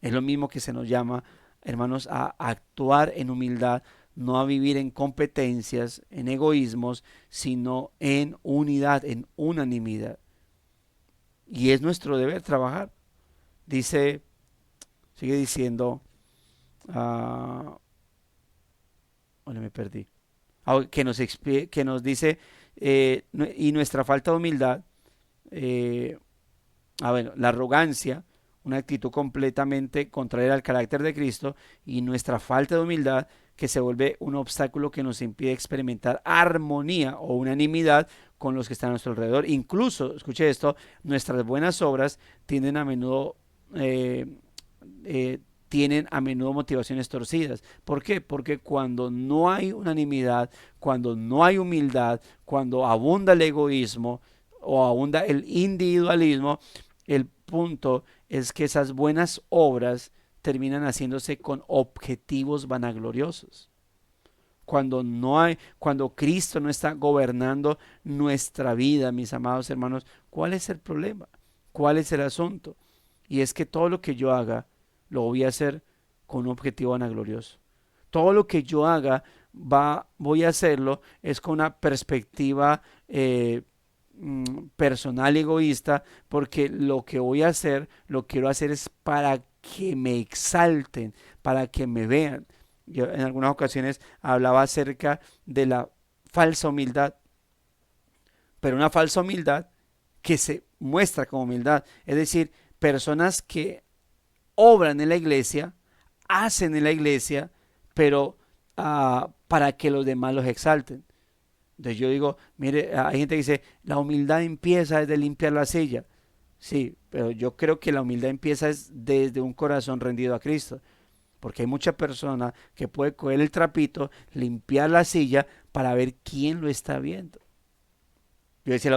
Es lo mismo que se nos llama, hermanos, a actuar en humildad, no a vivir en competencias, en egoísmos, sino en unidad, en unanimidad. Y es nuestro deber trabajar. Dice, sigue diciendo, me perdí. Que nos dice, y nuestra falta de humildad, bueno, la arrogancia, una actitud completamente contraria al carácter de Cristo, y nuestra falta de humildad, que se vuelve un obstáculo que nos impide experimentar armonía o unanimidad con los que están a nuestro alrededor. Incluso, escuche esto, nuestras buenas obras tienden a menudo tienen a menudo motivaciones torcidas. ¿Por qué? Porque cuando no hay unanimidad, cuando no hay humildad, cuando abunda el egoísmo o abunda el individualismo, el punto es que esas buenas obras terminan haciéndose con objetivos vanagloriosos. Cuando Cristo no está gobernando nuestra vida, mis amados hermanos, ¿cuál es el problema? ¿Cuál es el asunto? Y es que todo lo que yo haga, lo voy a hacer con un objetivo vanaglorioso. Todo lo que yo haga, voy a hacerlo es con una perspectiva personal y egoísta, porque lo que voy a hacer, lo quiero hacer es para que me exalten, para que me vean. Yo en algunas ocasiones hablaba acerca de la falsa humildad, pero una falsa humildad que se muestra como humildad, es decir, personas que obran en la iglesia, hacen en la iglesia, pero para que los demás los exalten. Entonces yo digo, mire, hay gente que dice, la humildad empieza desde limpiar la silla. Sí, pero yo creo que la humildad empieza desde un corazón rendido a Cristo. Porque hay mucha persona que puede coger el trapito, limpiar la silla para ver quién lo está viendo. Yo decía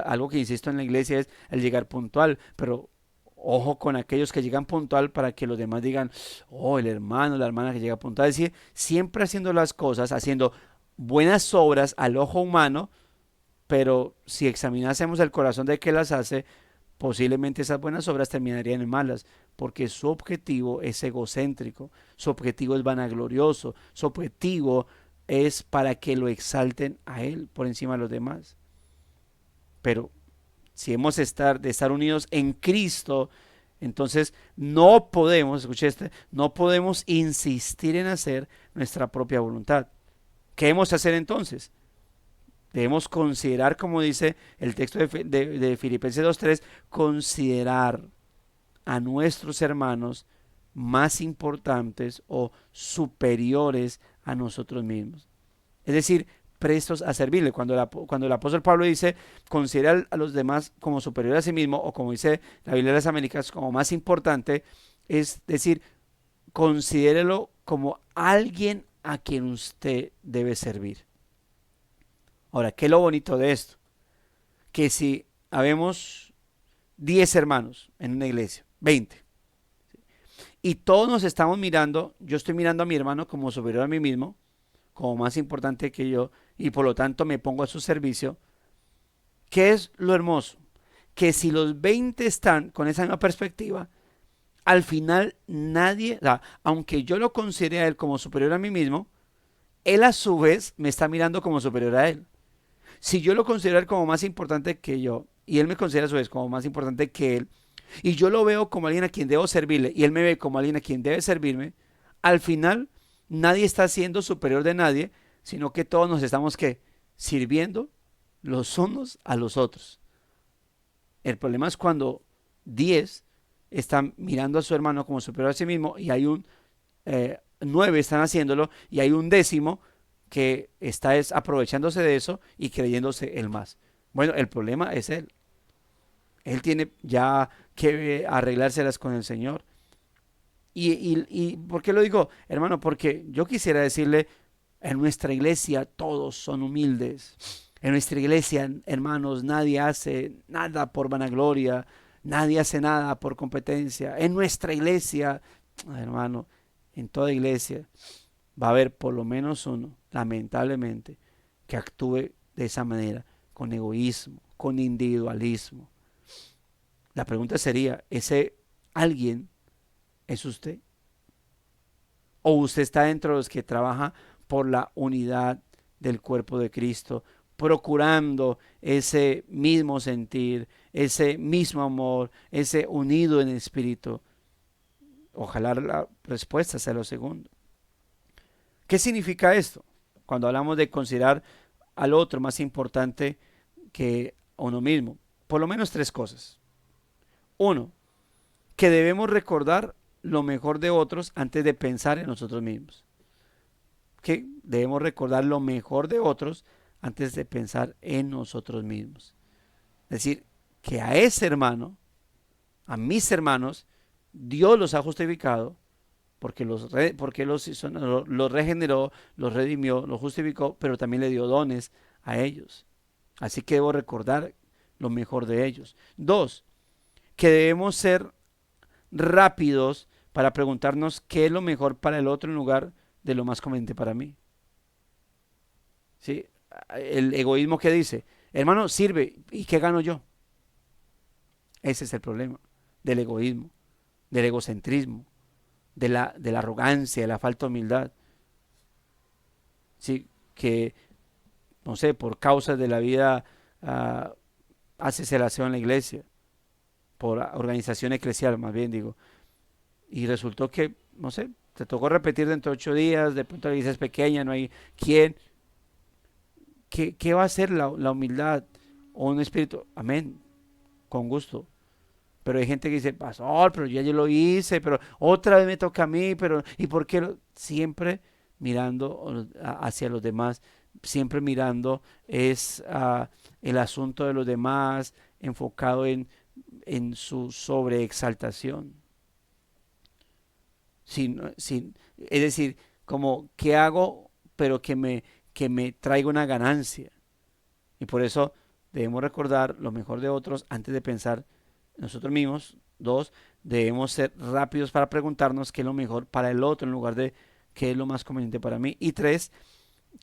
algo que insisto en la iglesia es el llegar puntual, pero ojo con aquellos que llegan puntual para que los demás digan, oh, el hermano, la hermana que llega puntual. Es decir, siempre haciendo las cosas, haciendo buenas obras al ojo humano, pero si examinásemos el corazón de que las hace, posiblemente esas buenas obras terminarían en malas, porque su objetivo es egocéntrico, su objetivo es vanaglorioso, su objetivo es para que lo exalten a él por encima de los demás. Pero si hemos de estar unidos en Cristo, entonces no podemos, escuche no podemos insistir en hacer nuestra propia voluntad. ¿Qué debemos hacer entonces? Debemos considerar, como dice el texto de Filipenses 2:3, considerar a nuestros hermanos más importantes o superiores a nosotros mismos. Es decir, prestos a servirle. Cuando el apóstol Pablo dice, considera a los demás como superiores a sí mismo, o como dice la Biblia de las Américas, como más importante, es decir, considérelo como alguien a quien usted debe servir. Ahora, ¿qué es lo bonito de esto? Que si habemos 10 hermanos en una iglesia, 20, y todos nos estamos mirando, yo estoy mirando a mi hermano como superior a mí mismo, como más importante que yo, y por lo tanto me pongo a su servicio. ¿Qué es lo hermoso? Que si los 20 están con esa misma perspectiva, al final nadie, aunque yo lo considere a él como superior a mí mismo, él a su vez me está mirando como superior a él. Si yo lo considero a él como más importante que yo, y él me considera a su vez como más importante que él, y yo lo veo como alguien a quien debo servirle, y él me ve como alguien a quien debe servirme, al final nadie está siendo superior de nadie, sino que todos nos estamos ¿qué? Sirviendo los unos a los otros. El problema es cuando 10 están mirando a su hermano como superior a sí mismo y hay 9 están haciéndolo y hay un décimo que está aprovechándose de eso y creyéndose el más. Bueno, el problema es él. Él tiene ya que arreglárselas con el Señor. ¿Y por qué lo digo, hermano? Porque yo quisiera decirle, en nuestra iglesia todos son humildes. En nuestra iglesia, hermanos, nadie hace nada por vanagloria, nadie hace nada por competencia. En nuestra iglesia, hermano, en toda iglesia va a haber por lo menos uno, lamentablemente, que actúe de esa manera, con egoísmo, con individualismo. La pregunta sería, ¿ese alguien es usted? ¿O usted está dentro de los que trabaja por la unidad del cuerpo de Cristo, procurando ese mismo sentir, ese mismo amor, ese unido en espíritu? Ojalá la respuesta sea lo segundo. ¿Qué significa esto? Cuando hablamos de considerar al otro más importante que a uno mismo. Por lo menos 3 cosas. 1, que debemos recordar lo mejor de otros antes de pensar en nosotros mismos. Que debemos recordar lo mejor de otros antes de pensar en nosotros mismos. Es decir, que a ese hermano, a mis hermanos, Dios los ha justificado porque los regeneró, los redimió, los justificó, pero también le dio dones a ellos. Así que debo recordar lo mejor de ellos. 2, que debemos ser rápidos para preguntarnos qué es lo mejor para el otro en lugar de lo más conveniente para mí. ¿Sí? El egoísmo que dice, hermano, sirve, ¿y qué gano yo? Ese es el problema del egoísmo, del egocentrismo, de la arrogancia, de la falta de humildad. ¿Sí? Que, no sé, por causas de la vida ah, haces el aseo en la iglesia, por organización eclesial, más bien digo, y resultó que, no sé, te tocó repetir dentro de 8 días, de pronto la iglesia es pequeña, no hay quién. ¿Qué va a ser la humildad o un espíritu? Amén, con gusto. Pero hay gente que dice, pastor, pero yo lo hice, pero otra vez me toca a mí, pero ¿y por qué? Siempre mirando hacia los demás, siempre mirando es el asunto de los demás, enfocado en su sobreexaltación. Es decir, como, ¿qué hago? Pero que me traiga una ganancia. Y por eso debemos recordar lo mejor de otros antes de pensar nosotros mismos. 2, debemos ser rápidos para preguntarnos qué es lo mejor para el otro en lugar de qué es lo más conveniente para mí. Y 3,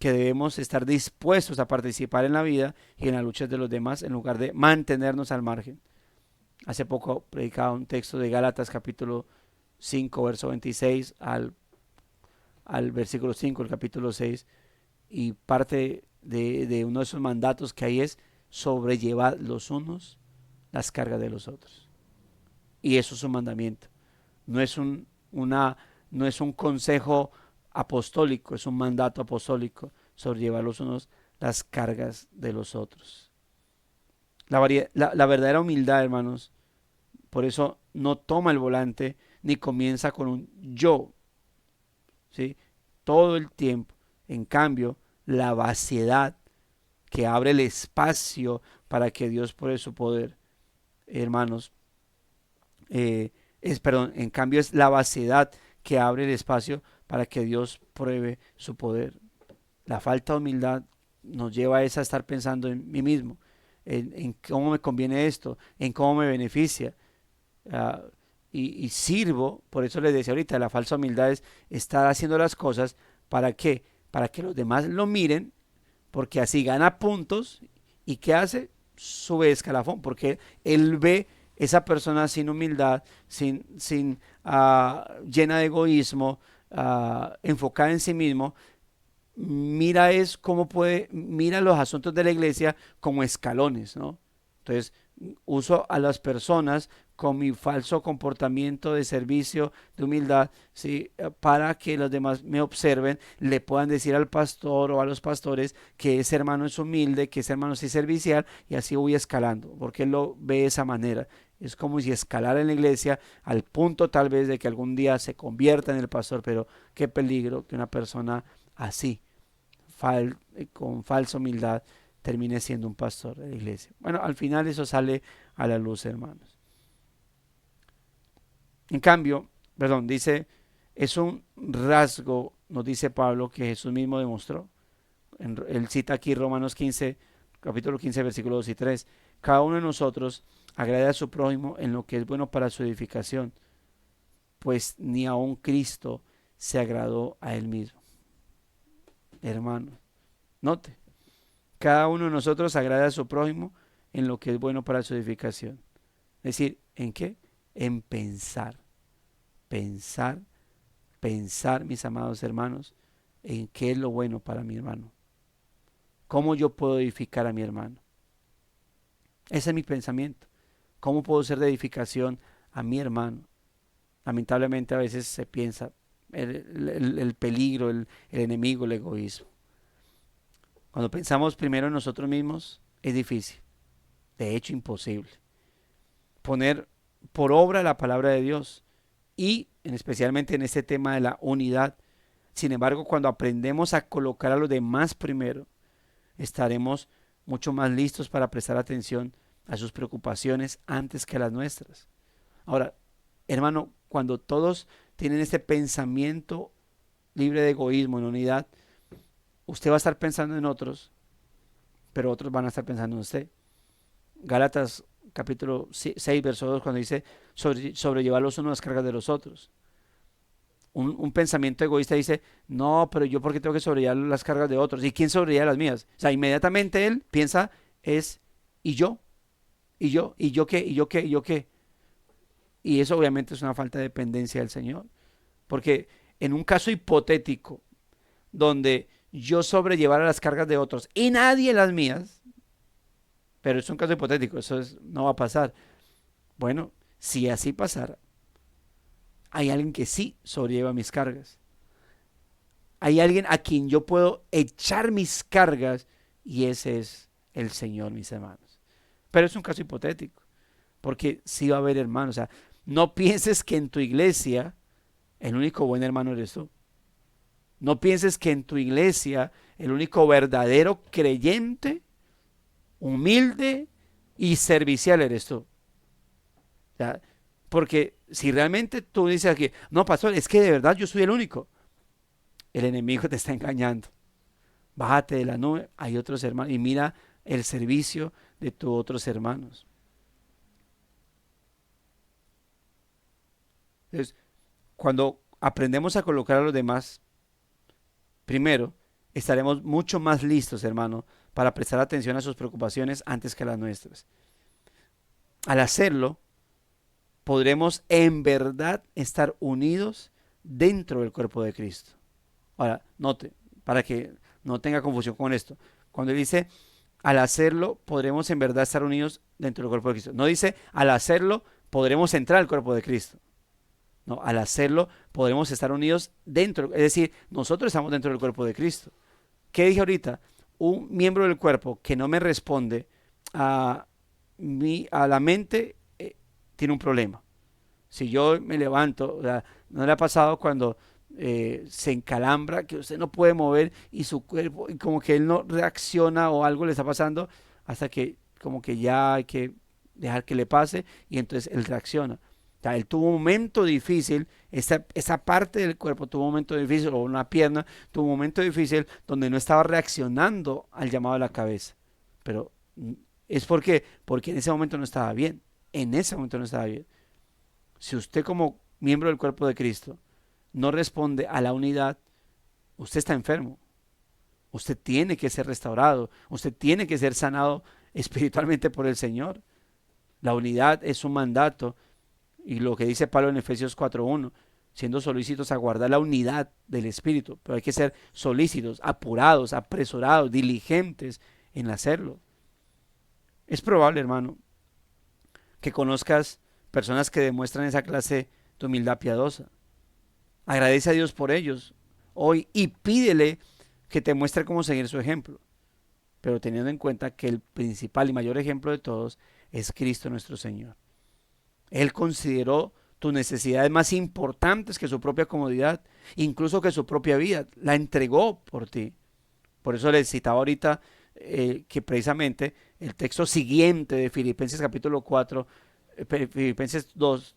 que debemos estar dispuestos a participar en la vida y en las luchas de los demás en lugar de mantenernos al margen. Hace poco predicaba un texto de Gálatas capítulo 5, verso 26 al versículo 5, el capítulo 6, y parte de uno de esos mandatos que hay es sobrellevar los unos las cargas de los otros. Y eso es un mandamiento. No es no es un consejo apostólico, es un mandato apostólico, sobrellevar los unos las cargas de los otros. La verdadera humildad, hermanos, por eso no toma el volante ni comienza con un yo, ¿sí? Todo el tiempo. En cambio, la vaciedad que abre el espacio para que Dios pruebe su poder, hermanos, en cambio es la vaciedad que abre el espacio para que Dios pruebe su poder. La falta de humildad nos lleva a estar pensando en mí mismo, en cómo me conviene esto, en cómo me beneficia. Uh, y sirvo, por eso les decía ahorita, la falsa humildad es estar haciendo las cosas para qué, para que los demás lo miren, porque así gana puntos. ¿Y qué hace? Sube escalafón, porque él ve esa persona sin humildad, llena de egoísmo, enfocada en sí mismo. Mira los asuntos de la iglesia como escalones, ¿no? Entonces, uso a las personas con mi falso comportamiento de servicio, de humildad, ¿sí? Para que los demás me observen, le puedan decir al pastor o a los pastores que ese hermano es humilde, que ese hermano es servicial, y así voy escalando, porque él lo ve de esa manera. Es como si escalara en la iglesia al punto tal vez de que algún día se convierta en el pastor, pero qué peligro que una persona así, con falsa humildad, termine siendo un pastor de la iglesia. Bueno, al final eso sale a la luz, hermanos. En cambio, dice, es un rasgo, nos dice Pablo, que Jesús mismo demostró. Él cita aquí Romanos 15, capítulo 15, versículos 2 y 3. Cada uno de nosotros agrade a su prójimo en lo que es bueno para su edificación, pues ni aun Cristo se agradó a él mismo. Hermano, note, cada uno de nosotros agrada a su prójimo en lo que es bueno para su edificación. Es decir, ¿en qué? En pensar, mis amados hermanos, en qué es lo bueno para mi hermano. ¿Cómo yo puedo edificar a mi hermano? Ese es mi pensamiento. ¿Cómo puedo ser de edificación a mi hermano? Lamentablemente a veces se piensa el peligro, el enemigo, el egoísmo. Cuando pensamos primero en nosotros mismos, es difícil, de hecho imposible, poner por obra la palabra de Dios y especialmente en este tema de la unidad. Sin embargo, cuando aprendemos a colocar a los demás primero, estaremos mucho más listos para prestar atención a sus preocupaciones antes que a las nuestras. Ahora, hermano, cuando todos tienen este pensamiento libre de egoísmo, en unidad, usted va a estar pensando en otros, pero otros van a estar pensando en usted. Gálatas capítulo 6, verso 2, cuando dice sobrellevar los unos las cargas de los otros. Un pensamiento egoísta dice, no, pero yo ¿por qué tengo que sobrellevar las cargas de otros? ¿Y quién sobrelleva las mías? O sea, inmediatamente él piensa ¿y yo? ¿Y yo? ¿Y yo qué? ¿Y yo qué? ¿Y yo qué? Y eso obviamente es una falta de dependencia del Señor. Porque en un caso hipotético, donde yo sobrellevara las cargas de otros y nadie las mías, pero es un caso hipotético, no va a pasar. Bueno, si así pasara, hay alguien que sí sobrelleva mis cargas. Hay alguien a quien yo puedo echar mis cargas y ese es el Señor, mis hermanos. Pero es un caso hipotético, porque sí va a haber hermanos. O sea, no pienses que en tu iglesia el único buen hermano eres tú. No pienses que en tu iglesia el único verdadero creyente, humilde y servicial eres tú. O sea, porque si realmente tú dices aquí, no, pastor, es que de verdad yo soy el único, el enemigo te está engañando. Bájate de la nube, hay otros hermanos y mira el servicio de tus otros hermanos. Entonces, cuando aprendemos a colocar a los demás primero, estaremos mucho más listos, hermano, para prestar atención a sus preocupaciones antes que a las nuestras. Al hacerlo, podremos en verdad estar unidos dentro del cuerpo de Cristo. Ahora, note, para que no tenga confusión con esto. Cuando él dice, al hacerlo, podremos en verdad estar unidos dentro del cuerpo de Cristo. No dice, al hacerlo, podremos entrar al cuerpo de Cristo. No, al hacerlo, podremos estar unidos dentro. Es decir, nosotros estamos dentro del cuerpo de Cristo. ¿Qué dije ahorita? Un miembro del cuerpo que no me responde a la mente tiene un problema. Si yo me levanto, o sea, ¿no le ha pasado cuando se encalambra, que usted no puede mover y su cuerpo, y como que él no reacciona o algo le está pasando hasta que como que ya hay que dejar que le pase y entonces él reacciona? O sea, él tuvo un momento difícil, esa parte del cuerpo tuvo un momento difícil, o una pierna tuvo un momento difícil donde no estaba reaccionando al llamado de la cabeza. Pero es porque en ese momento no estaba bien. En ese momento no estaba bien. Si usted como miembro del cuerpo de Cristo no responde a la unidad, usted está enfermo. Usted tiene que ser restaurado. Usted tiene que ser sanado espiritualmente por el Señor. La unidad es un mandato. Y lo que dice Pablo en Efesios 4:1, siendo solícitos a guardar la unidad del Espíritu. Pero hay que ser solícitos, apurados, apresurados, diligentes en hacerlo. Es probable, hermano, que conozcas personas que demuestran esa clase de humildad piadosa. Agradece a Dios por ellos hoy y pídele que te muestre cómo seguir su ejemplo. Pero teniendo en cuenta que el principal y mayor ejemplo de todos es Cristo nuestro Señor. Él consideró tus necesidades más importantes que su propia comodidad, incluso que su propia vida. La entregó por ti. Por eso les citaba ahorita que precisamente el texto siguiente de Filipenses capítulo 4, Filipenses 2,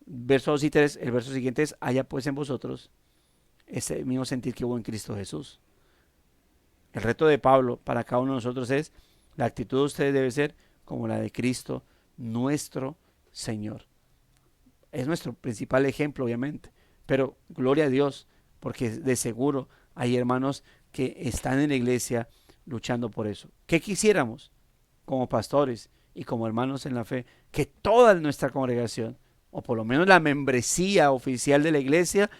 versos 2 y 3, el verso siguiente es, haya pues en vosotros ese mismo sentir que hubo en Cristo Jesús. El reto de Pablo para cada uno de nosotros es, la actitud de ustedes debe ser como la de Cristo, nuestro Señor. Es nuestro principal ejemplo, obviamente, pero gloria a Dios, porque de seguro hay hermanos que están en la iglesia luchando por eso. ¿Qué quisiéramos como pastores y como hermanos en la fe? Que toda nuestra congregación, o por lo menos la membresía oficial de la iglesia,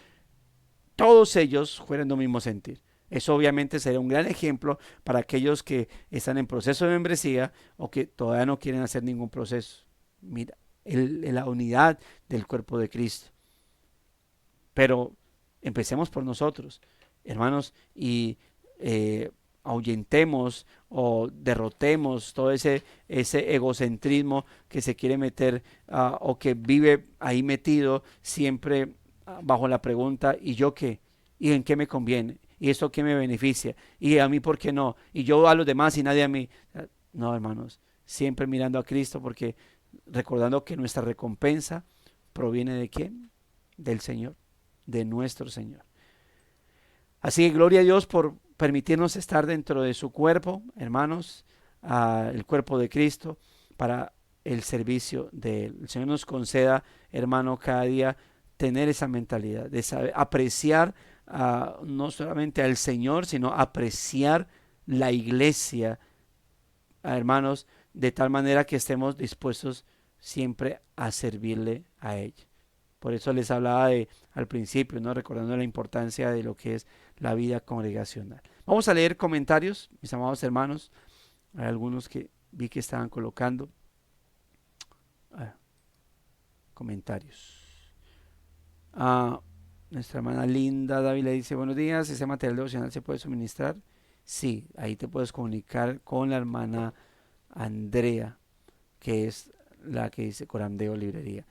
todos ellos fueran de un mismo sentir. Eso obviamente sería un gran ejemplo para aquellos que están en proceso de membresía o que todavía no quieren hacer ningún proceso. Mira, la unidad del cuerpo de Cristo. Pero empecemos por nosotros, hermanos, y ahuyentemos o derrotemos todo ese egocentrismo que se quiere meter o que vive ahí metido siempre bajo la pregunta, ¿y yo qué? ¿Y en qué me conviene? ¿Y esto qué me beneficia? ¿Y a mí por qué no? ¿Y yo a los demás y nadie a mí? No, hermanos, siempre mirando a Cristo, porque recordando que nuestra recompensa proviene ¿de quién? Del Señor, de nuestro Señor. Así que gloria a Dios por permitirnos estar dentro de su cuerpo, hermanos, el cuerpo de Cristo, para el servicio de Él. El Señor nos conceda, hermano, cada día tener esa mentalidad de saber apreciar no solamente al Señor, sino apreciar la iglesia, hermanos, de tal manera que estemos dispuestos siempre a servirle a ella. Por eso les hablaba al principio, ¿no? Recordando la importancia de lo que es la vida congregacional. Vamos a leer comentarios, mis amados hermanos. Hay algunos que vi que estaban colocando comentarios. Nuestra hermana Linda Dávila dice, buenos días, ¿ese material devocional se puede suministrar? Sí, ahí te puedes comunicar con la hermana Andrea, que es la que dice Corandeo Librería.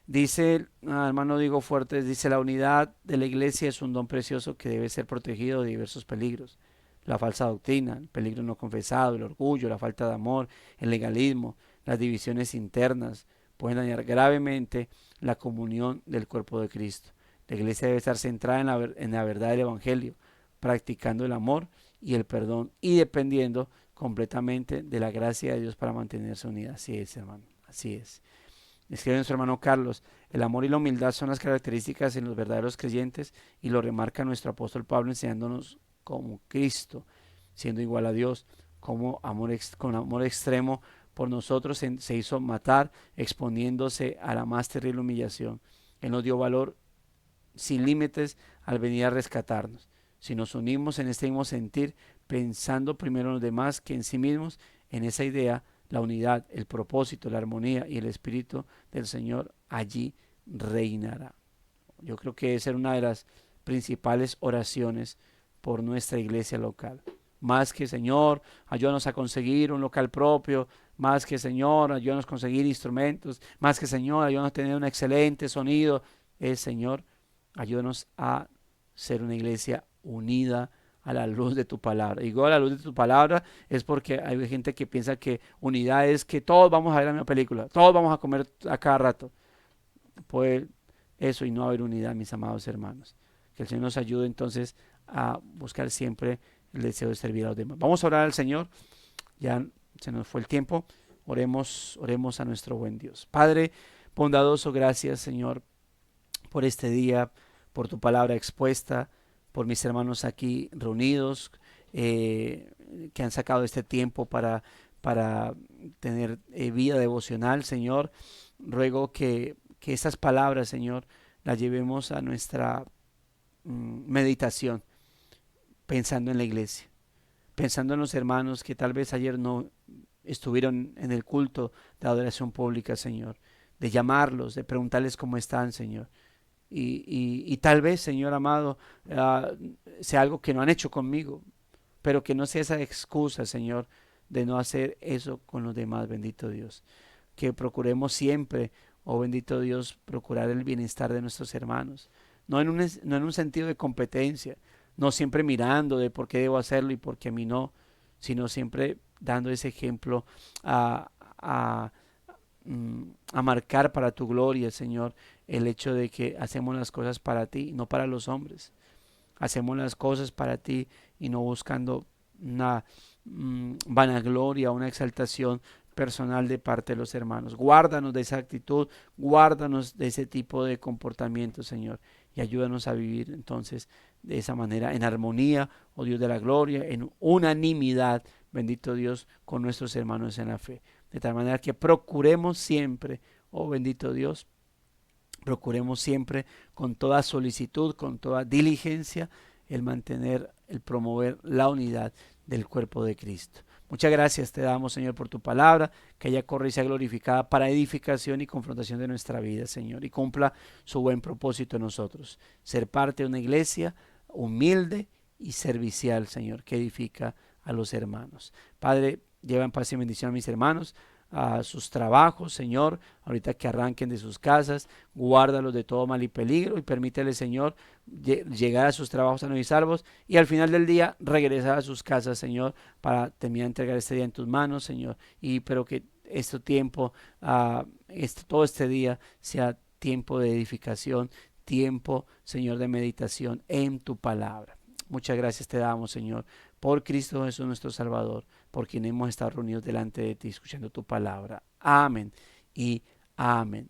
Dice, hermano Diego Fuertes, dice, la unidad de la iglesia es un don precioso que debe ser protegido de diversos peligros. La falsa doctrina, el peligro no confesado, el orgullo, la falta de amor, el legalismo, las divisiones internas pueden dañar gravemente la comunión del cuerpo de Cristo. La iglesia debe estar centrada en la verdad del Evangelio, practicando el amor y el perdón y dependiendo completamente de la gracia de Dios para mantenerse unida. Así es, hermano, así es. Escribe nuestro hermano Carlos, el amor y la humildad son las características en los verdaderos creyentes y lo remarca nuestro apóstol Pablo enseñándonos como Cristo, siendo igual a Dios, como con amor extremo por nosotros se hizo matar, exponiéndose a la más terrible humillación. Él nos dio valor sin límites al venir a rescatarnos. Si nos unimos en este mismo sentir, pensando primero en los demás que en sí mismos, en esa idea, la unidad, el propósito, la armonía y el espíritu del Señor allí reinará. Yo creo que esa era una de las principales oraciones por nuestra iglesia local. Más que Señor, ayúdanos a conseguir un local propio, más que Señor, ayúdanos a conseguir instrumentos, más que Señor, ayúdanos a tener un excelente sonido, es Señor, ayúdanos a ser una iglesia unida a la luz de tu palabra. Digo a la luz de tu palabra es porque hay gente que piensa que unidad es que todos vamos a ver la misma película, todos vamos a comer a cada rato. Pues eso y no haber unidad, mis amados hermanos. Que el Señor nos ayude entonces a buscar siempre el deseo de servir a los demás. Vamos a orar al Señor. Ya se nos fue el tiempo. Oremos a nuestro buen Dios. Padre bondadoso, gracias, Señor, por este día, por tu palabra expuesta, por mis hermanos aquí reunidos, que han sacado este tiempo para tener vida devocional, Señor. Ruego que estas palabras, Señor, las llevemos a nuestra meditación, pensando en la iglesia, pensando en los hermanos que tal vez ayer no estuvieron en el culto de adoración pública, Señor, de llamarlos, de preguntarles cómo están, Señor. Y tal vez, Señor amado, sea algo que no han hecho conmigo, pero que no sea esa excusa, Señor, de no hacer eso con los demás, bendito Dios. Que procuremos siempre, oh bendito Dios, procurar el bienestar de nuestros hermanos, no en un sentido de competencia, no siempre mirando de por qué debo hacerlo y por qué a mí no, sino siempre dando ese ejemplo a, a, a marcar para tu gloria, Señor, el hecho de que hacemos las cosas para ti, no para los hombres. Hacemos las cosas para ti y no buscando una vanagloria, una exaltación personal de parte de los hermanos. Guárdanos de esa actitud, guárdanos de ese tipo de comportamiento, Señor, y ayúdanos a vivir entonces de esa manera en armonía, oh Dios de la gloria, en unanimidad, bendito Dios, con nuestros hermanos en la fe. De tal manera que procuremos siempre, oh bendito Dios, procuremos siempre con toda solicitud, con toda diligencia, el mantener, el promover la unidad del cuerpo de Cristo. Muchas gracias te damos, Señor, por tu palabra, que ella corre y sea glorificada para edificación y confrontación de nuestra vida, Señor, y cumpla su buen propósito en nosotros. Ser parte de una iglesia humilde y servicial, Señor, que edifica a los hermanos. Padre, lleva en paz y bendición a mis hermanos, a sus trabajos, Señor, ahorita que arranquen de sus casas, guárdalos de todo mal y peligro y permítele, Señor, llegar a sus trabajos sanos y salvos y al final del día regresar a sus casas, Señor, para terminar de entregar este día en tus manos, Señor, y pero que este tiempo, todo este día sea tiempo de edificación, tiempo, Señor, de meditación en tu palabra. Muchas gracias te damos, Señor, por Cristo Jesús nuestro Salvador, por quien hemos estado reunidos delante de ti, escuchando tu palabra. Amén y amén.